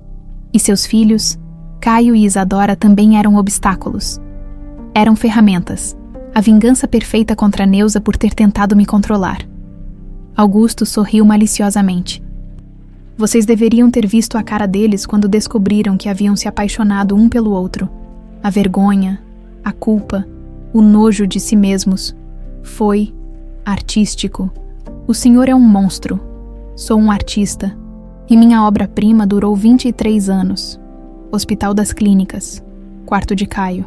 E seus filhos, Caio e Isadora, também eram obstáculos. Eram ferramentas. A vingança perfeita contra Neuza por ter tentado me controlar. Augusto sorriu maliciosamente. Vocês deveriam ter visto a cara deles quando descobriram que haviam se apaixonado um pelo outro. A vergonha, a culpa, o nojo de si mesmos. Foi artístico. O senhor é um monstro. Sou um artista. E minha obra-prima durou 23 anos. Hospital das Clínicas. Quarto de Caio.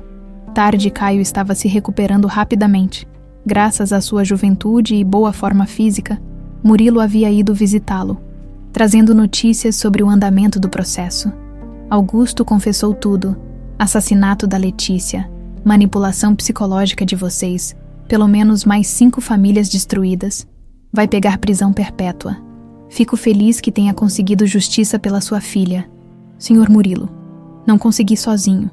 Tarde, Caio estava se recuperando rapidamente. Graças à sua juventude e boa forma física, Murilo havia ido visitá-lo, trazendo notícias sobre o andamento do processo. Augusto confessou tudo: assassinato da Letícia, manipulação psicológica de vocês, pelo menos mais 5 famílias destruídas. Vai pegar prisão perpétua. Fico feliz que tenha conseguido justiça pela sua filha. Senhor Murilo, não consegui sozinho.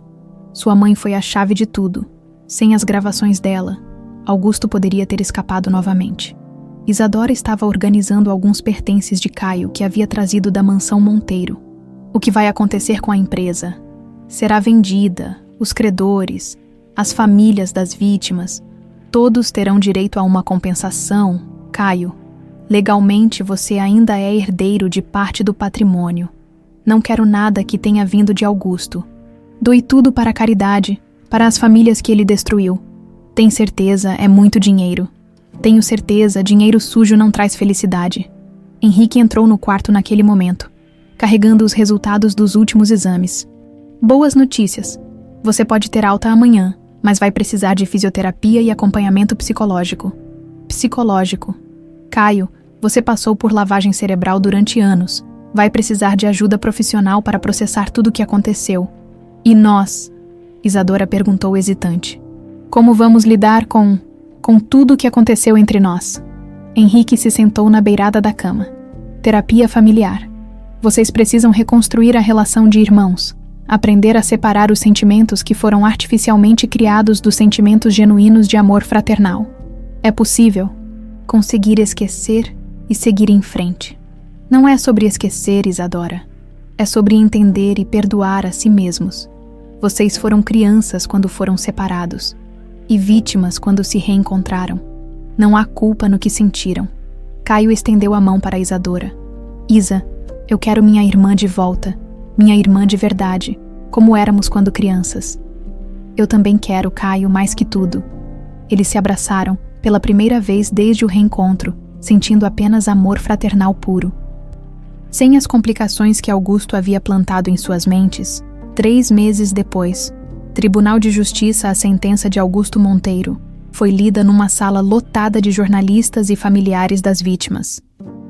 Sua mãe foi a chave de tudo. Sem as gravações dela, Augusto poderia ter escapado novamente. Isadora estava organizando alguns pertences de Caio que havia trazido da mansão Monteiro. O que vai acontecer com a empresa? Será vendida, os credores, as famílias das vítimas, todos terão direito a uma compensação. Caio, legalmente você ainda é herdeiro de parte do patrimônio. Não quero nada que tenha vindo de Augusto. Doe tudo para a caridade, para as famílias que ele destruiu. Tem certeza, é muito dinheiro. Tenho certeza, dinheiro sujo não traz felicidade. Henrique entrou no quarto naquele momento, carregando os resultados dos últimos exames. Boas notícias. Você pode ter alta amanhã, mas vai precisar de fisioterapia e acompanhamento psicológico. Psicológico. Caio, você passou por lavagem cerebral durante anos. Vai precisar de ajuda profissional para processar tudo o que aconteceu. E nós? Isadora perguntou hesitante. Como vamos lidar com tudo o que aconteceu entre nós? Henrique se sentou na beirada da cama. Terapia familiar. Vocês precisam reconstruir a relação de irmãos. Aprender a separar os sentimentos que foram artificialmente criados dos sentimentos genuínos de amor fraternal. É possível conseguir esquecer e seguir em frente. Não é sobre esquecer, Isadora. É sobre entender e perdoar a si mesmos. Vocês foram crianças quando foram separados e vítimas quando se reencontraram. Não há culpa no que sentiram. Caio estendeu a mão para Isadora. Isa, eu quero minha irmã de volta. Minha irmã de verdade, como éramos quando crianças. Eu também quero, Caio, mais que tudo. Eles se abraçaram, pela primeira vez desde o reencontro, sentindo apenas amor fraternal puro. Sem as complicações que Augusto havia plantado em suas mentes, 3 meses depois, Tribunal de Justiça, a sentença de Augusto Monteiro, foi lida numa sala lotada de jornalistas e familiares das vítimas.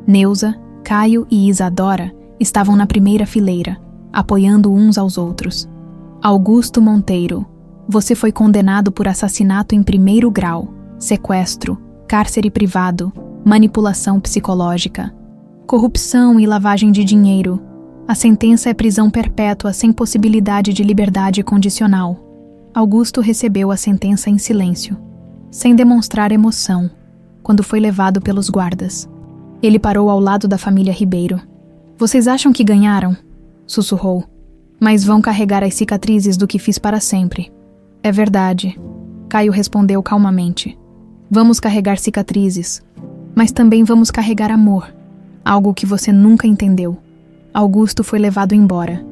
Neuza, Caio e Isadora estavam na primeira fileira, apoiando uns aos outros. Augusto Monteiro, você foi condenado por assassinato em 1º grau, sequestro, cárcere privado, manipulação psicológica, corrupção e lavagem de dinheiro. A sentença é prisão perpétua sem possibilidade de liberdade condicional. Augusto recebeu a sentença em silêncio, sem demonstrar emoção, quando foi levado pelos guardas. Ele parou ao lado da família Ribeiro. Vocês acham que ganharam? Sussurrou. Mas vão carregar as cicatrizes do que fiz para sempre. É verdade, Caio respondeu calmamente. Vamos carregar cicatrizes, mas também vamos carregar amor, algo que você nunca entendeu. Augusto foi levado embora,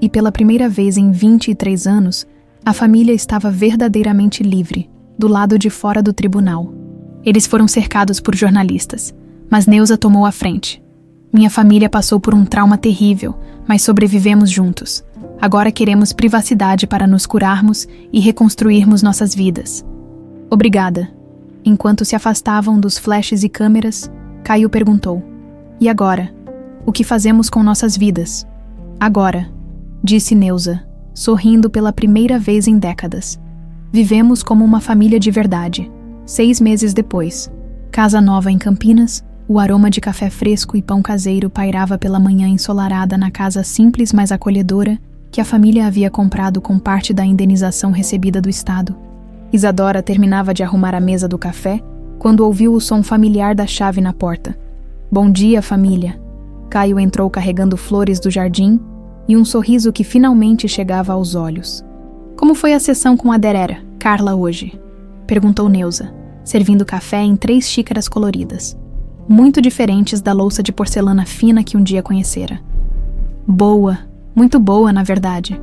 e pela primeira vez em 23 anos, a família estava verdadeiramente livre, do lado de fora do tribunal. Eles foram cercados por jornalistas, mas Neuza tomou a frente. Minha família passou por um trauma terrível, mas sobrevivemos juntos. Agora queremos privacidade para nos curarmos e reconstruirmos nossas vidas. Obrigada. Enquanto se afastavam dos flashes e câmeras, Caio perguntou: E agora? O que fazemos com nossas vidas? Agora, disse Neuza, sorrindo pela primeira vez em décadas. Vivemos como uma família de verdade. 6 meses depois, casa nova em Campinas, o aroma de café fresco e pão caseiro pairava pela manhã ensolarada na casa simples mas acolhedora que a família havia comprado com parte da indenização recebida do Estado. Isadora terminava de arrumar a mesa do café quando ouviu o som familiar da chave na porta. Bom dia, família. Caio entrou carregando flores do jardim e um sorriso que finalmente chegava aos olhos. Como foi a sessão com a Derera, Carla, hoje? Perguntou Neuza, servindo café em 3 xícaras coloridas, muito diferentes da louça de porcelana fina que um dia conhecera. Boa, muito boa, na verdade.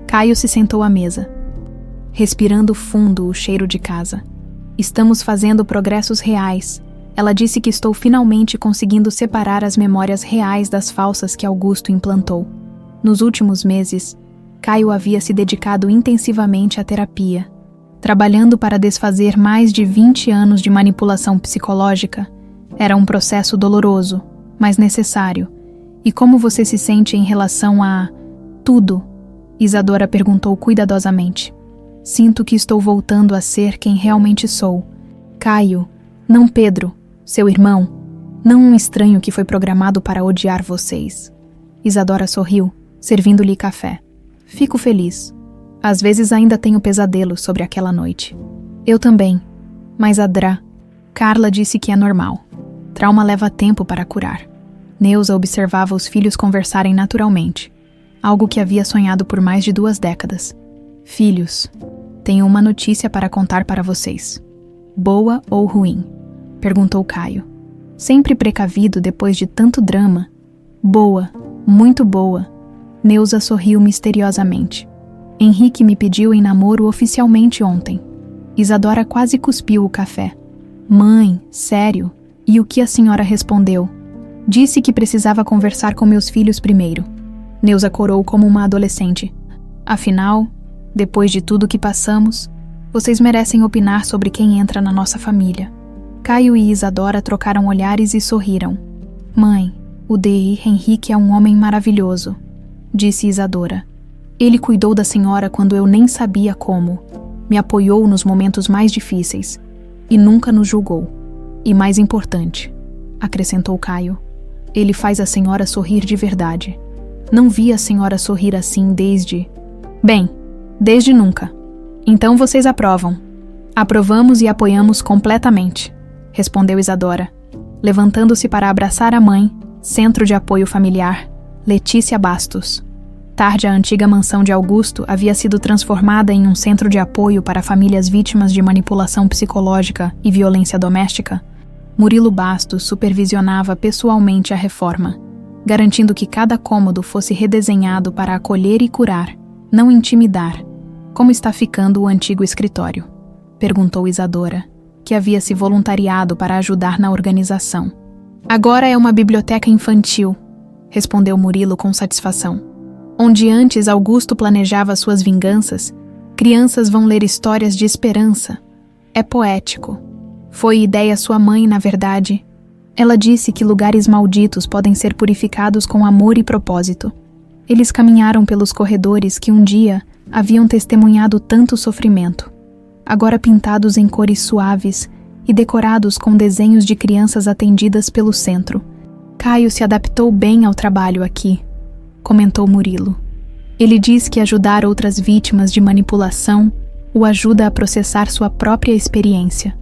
Caio se sentou à mesa, respirando fundo o cheiro de casa. Estamos fazendo progressos reais. Ela disse que estou finalmente conseguindo separar as memórias reais das falsas que Augusto implantou. Nos últimos meses, Caio havia se dedicado intensivamente à terapia, trabalhando para desfazer mais de 20 anos de manipulação psicológica. Era um processo doloroso, mas necessário. E como você se sente em relação a tudo? Isadora perguntou cuidadosamente. Sinto que estou voltando a ser quem realmente sou. Caio, não Pedro, seu irmão, não um estranho que foi programado para odiar vocês. Isadora sorriu, servindo-lhe café. Fico feliz. Às vezes ainda tenho pesadelos sobre aquela noite. Eu também, mas a Carla disse que é normal. Trauma leva tempo para curar. Neuza observava os filhos conversarem naturalmente, algo que havia sonhado por mais de 2 décadas. Filhos, tenho uma notícia para contar para vocês. Boa ou ruim? Perguntou Caio, sempre precavido depois de tanto drama. Boa, muito boa. Neuza sorriu misteriosamente. Henrique me pediu em namoro oficialmente ontem. Isadora quase cuspiu o café. Mãe, sério? E o que a senhora respondeu? Disse que precisava conversar com meus filhos primeiro. Neuza corou como uma adolescente. Afinal, depois de tudo que passamos, vocês merecem opinar sobre quem entra na nossa família. Caio e Isadora trocaram olhares e sorriram. Mãe, o D.I. Henrique é um homem maravilhoso, disse Isadora. Ele cuidou da senhora quando eu nem sabia como. Me apoiou nos momentos mais difíceis e nunca nos julgou. E mais importante, acrescentou Caio, ele faz a senhora sorrir de verdade. Não vi a senhora sorrir assim desde... Bem, desde nunca. Então vocês aprovam. Aprovamos e apoiamos completamente, respondeu Isadora, levantando-se para abraçar a mãe, centro de apoio familiar, Letícia Bastos. Tarde, a antiga mansão de Augusto havia sido transformada em um centro de apoio para famílias vítimas de manipulação psicológica e violência doméstica. Murilo Bastos supervisionava pessoalmente a reforma, garantindo que cada cômodo fosse redesenhado para acolher e curar, não intimidar. Como está ficando o antigo escritório? Perguntou Isadora, que havia se voluntariado para ajudar na organização. Agora é uma biblioteca infantil, respondeu Murilo com satisfação. Onde antes Augusto planejava suas vinganças, crianças vão ler histórias de esperança. É poético. Foi ideia sua mãe, na verdade. Ela disse que lugares malditos podem ser purificados com amor e propósito. Eles caminharam pelos corredores que um dia haviam testemunhado tanto sofrimento, agora pintados em cores suaves e decorados com desenhos de crianças atendidas pelo centro. Caio se adaptou bem ao trabalho aqui, comentou Murilo. Ele diz que ajudar outras vítimas de manipulação o ajuda a processar sua própria experiência.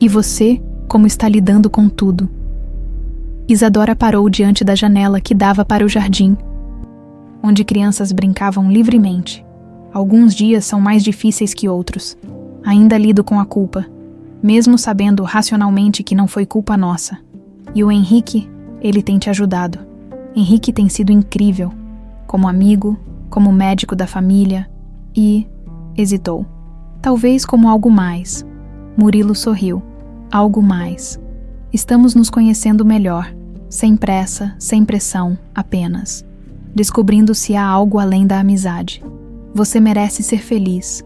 E você, como está lidando com tudo? Isadora parou diante da janela que dava para o jardim, onde crianças brincavam livremente. Alguns dias são mais difíceis que outros. Ainda lido com a culpa, mesmo sabendo racionalmente que não foi culpa nossa. E o Henrique, ele tem te ajudado. Henrique tem sido incrível, como amigo, como médico da família e... hesitou. Talvez como algo mais. Murilo sorriu. Algo mais. Estamos nos conhecendo melhor, sem pressa, sem pressão, apenas. Descobrindo se há algo além da amizade. Você merece ser feliz.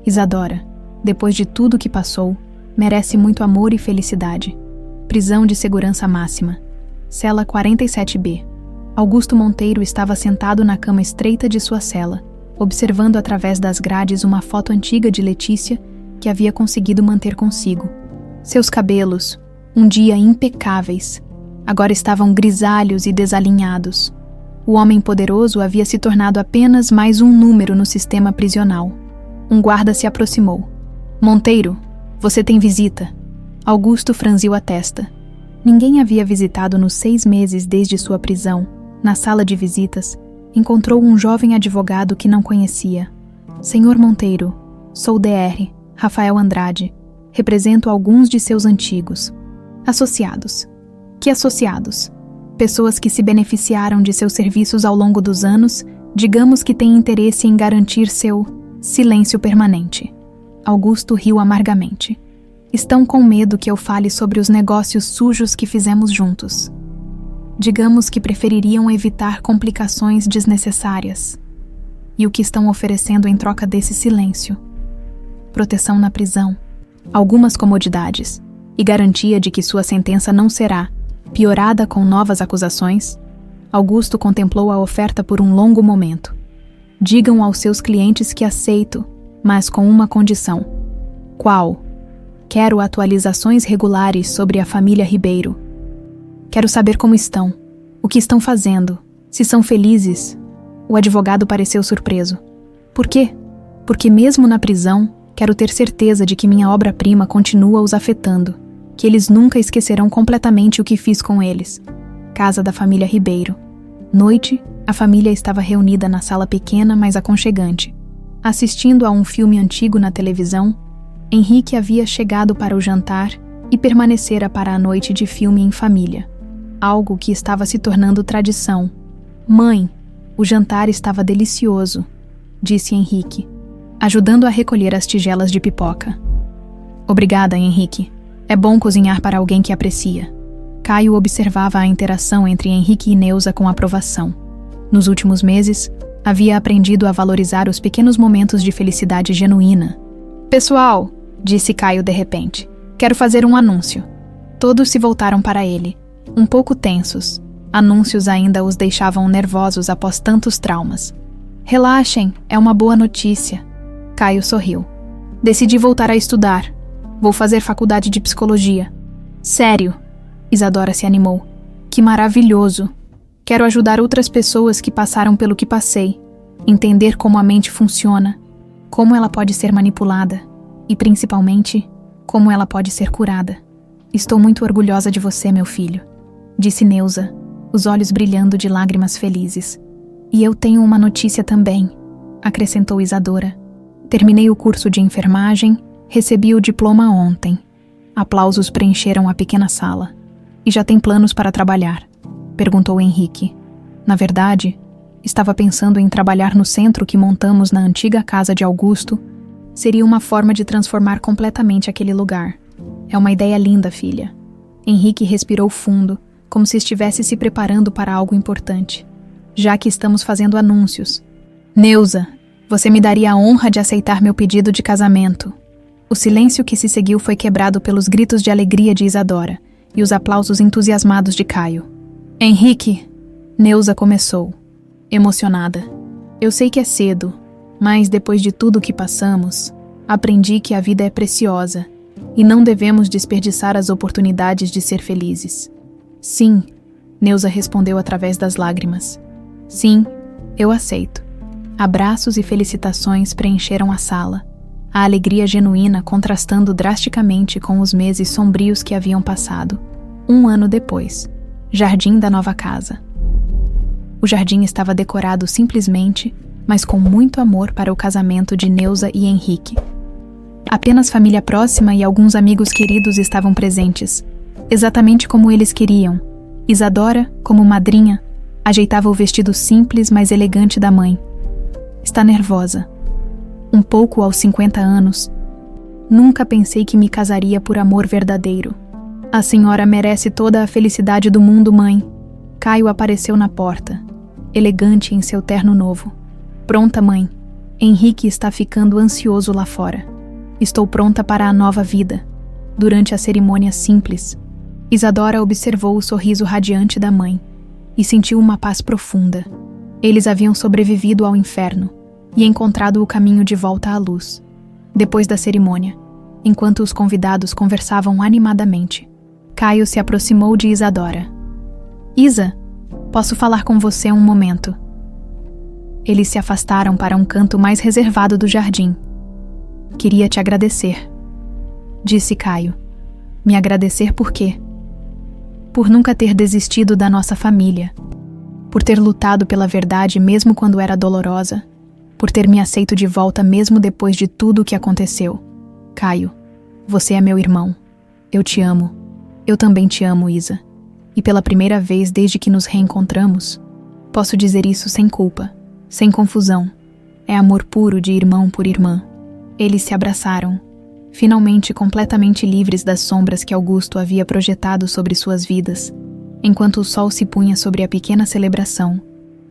Isadora, depois de tudo que passou, merece muito amor e felicidade. Prisão de segurança máxima. Cela 47B. Augusto Monteiro estava sentado na cama estreita de sua cela, observando através das grades uma foto antiga de Letícia que havia conseguido manter consigo. Seus cabelos, um dia impecáveis, agora estavam grisalhos e desalinhados. O homem poderoso havia se tornado apenas mais um número no sistema prisional. Um guarda se aproximou. Monteiro, você tem visita. Augusto franziu a testa. Ninguém havia visitado nos 6 meses desde sua prisão. Na sala de visitas, encontrou um jovem advogado que não conhecia. Senhor Monteiro, sou Dr. Rafael Andrade. Represento alguns de seus antigos associados. Que associados? Pessoas que se beneficiaram de seus serviços ao longo dos anos, digamos que têm interesse em garantir seu silêncio permanente. Augusto riu amargamente. Estão com medo que eu fale sobre os negócios sujos que fizemos juntos. Digamos que prefeririam evitar complicações desnecessárias. E o que estão oferecendo em troca desse silêncio? Proteção na prisão, algumas comodidades e garantia de que sua sentença não será piorada com novas acusações. Augusto contemplou a oferta por um longo momento. Digam aos seus clientes que aceito, mas com uma condição. Qual? Quero atualizações regulares sobre a família Ribeiro. Quero saber como estão, o que estão fazendo, se são felizes. O advogado pareceu surpreso. Por quê? Porque mesmo na prisão, quero ter certeza de que minha obra-prima continua os afetando, que eles nunca esquecerão completamente o que fiz com eles. Casa da família Ribeiro. Noite, a família estava reunida na sala pequena, mas aconchegante. Assistindo a um filme antigo na televisão, Henrique havia chegado para o jantar e permanecera para a noite de filme em família. Algo que estava se tornando tradição. Mãe, o jantar estava delicioso, disse Henrique, ajudando a recolher as tigelas de pipoca. Obrigada, Henrique. É bom cozinhar para alguém que aprecia. Caio observava a interação entre Henrique e Neuza com aprovação. Nos últimos meses, havia aprendido a valorizar os pequenos momentos de felicidade genuína. Pessoal, disse Caio de repente, quero fazer um anúncio. Todos se voltaram para ele, um pouco tensos. Anúncios ainda os deixavam nervosos após tantos traumas. Relaxem, é uma boa notícia. Caio sorriu. Decidi voltar a estudar. Vou fazer faculdade de psicologia. Sério? Isadora se animou. Que maravilhoso. Quero ajudar outras pessoas que passaram pelo que passei, entender como a mente funciona, como ela pode ser manipulada e, principalmente, como ela pode ser curada. Estou muito orgulhosa de você, meu filho, disse Neuza, os olhos brilhando de lágrimas felizes. E eu tenho uma notícia também, acrescentou Isadora. Terminei o curso de enfermagem, recebi o diploma ontem. Aplausos preencheram a pequena sala. E já tem planos para trabalhar? Perguntou Henrique. Na verdade, estava pensando em trabalhar no centro que montamos na antiga casa de Augusto. Seria uma forma de transformar completamente aquele lugar. É uma ideia linda, filha. Henrique respirou fundo, como se estivesse se preparando para algo importante. Já que estamos fazendo anúncios. Neuza, você me daria a honra de aceitar meu pedido de casamento. O silêncio que se seguiu foi quebrado pelos gritos de alegria de Isadora e os aplausos entusiasmados de Caio. Henrique, Neuza começou, emocionada. Eu sei que é cedo, mas depois de tudo que passamos, aprendi que a vida é preciosa e não devemos desperdiçar as oportunidades de ser felizes. Sim, Neuza respondeu através das lágrimas. Sim, eu aceito. Abraços e felicitações preencheram a sala, a alegria genuína contrastando drasticamente com os meses sombrios que haviam passado. 1 ano depois, jardim da nova casa. O jardim estava decorado simplesmente, mas com muito amor para o casamento de Neuza e Henrique. Apenas família próxima e alguns amigos queridos estavam presentes, exatamente como eles queriam. Isadora, como madrinha, ajeitava o vestido simples, mas elegante da mãe. Está nervosa. Um pouco aos 50 anos. Nunca pensei que me casaria por amor verdadeiro. A senhora merece toda a felicidade do mundo, mãe. Caio apareceu na porta, elegante em seu terno novo. Pronta, mãe. Henrique está ficando ansioso lá fora. Estou pronta para a nova vida. Durante a cerimônia simples, Isadora observou o sorriso radiante da mãe e sentiu uma paz profunda. Eles haviam sobrevivido ao inferno e encontrado o caminho de volta à luz. Depois da cerimônia, enquanto os convidados conversavam animadamente, Caio se aproximou de Isadora. Isa, posso falar com você um momento? Eles se afastaram para um canto mais reservado do jardim. Queria te agradecer, disse Caio. Me agradecer por quê? Por nunca ter desistido da nossa família, por ter lutado pela verdade mesmo quando era dolorosa, por ter me aceito de volta mesmo depois de tudo o que aconteceu. Caio, você é meu irmão. Eu te amo. Eu também te amo, Isa. E pela primeira vez desde que nos reencontramos, posso dizer isso sem culpa, sem confusão. É amor puro de irmão por irmã. Eles se abraçaram, finalmente completamente livres das sombras que Augusto havia projetado sobre suas vidas. Enquanto o sol se punha sobre a pequena celebração,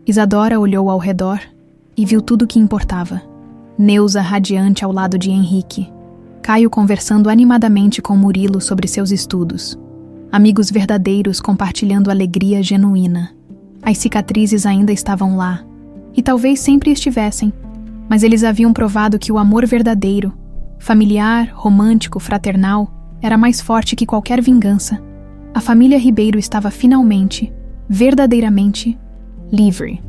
Isadora olhou ao redor e viu tudo o que importava. Neuza radiante ao lado de Henrique, Caio conversando animadamente com Murilo sobre seus estudos. Amigos verdadeiros compartilhando alegria genuína. As cicatrizes ainda estavam lá, e talvez sempre estivessem, mas eles haviam provado que o amor verdadeiro, familiar, romântico, fraternal, era mais forte que qualquer vingança. A família Ribeiro estava finalmente, verdadeiramente, livre.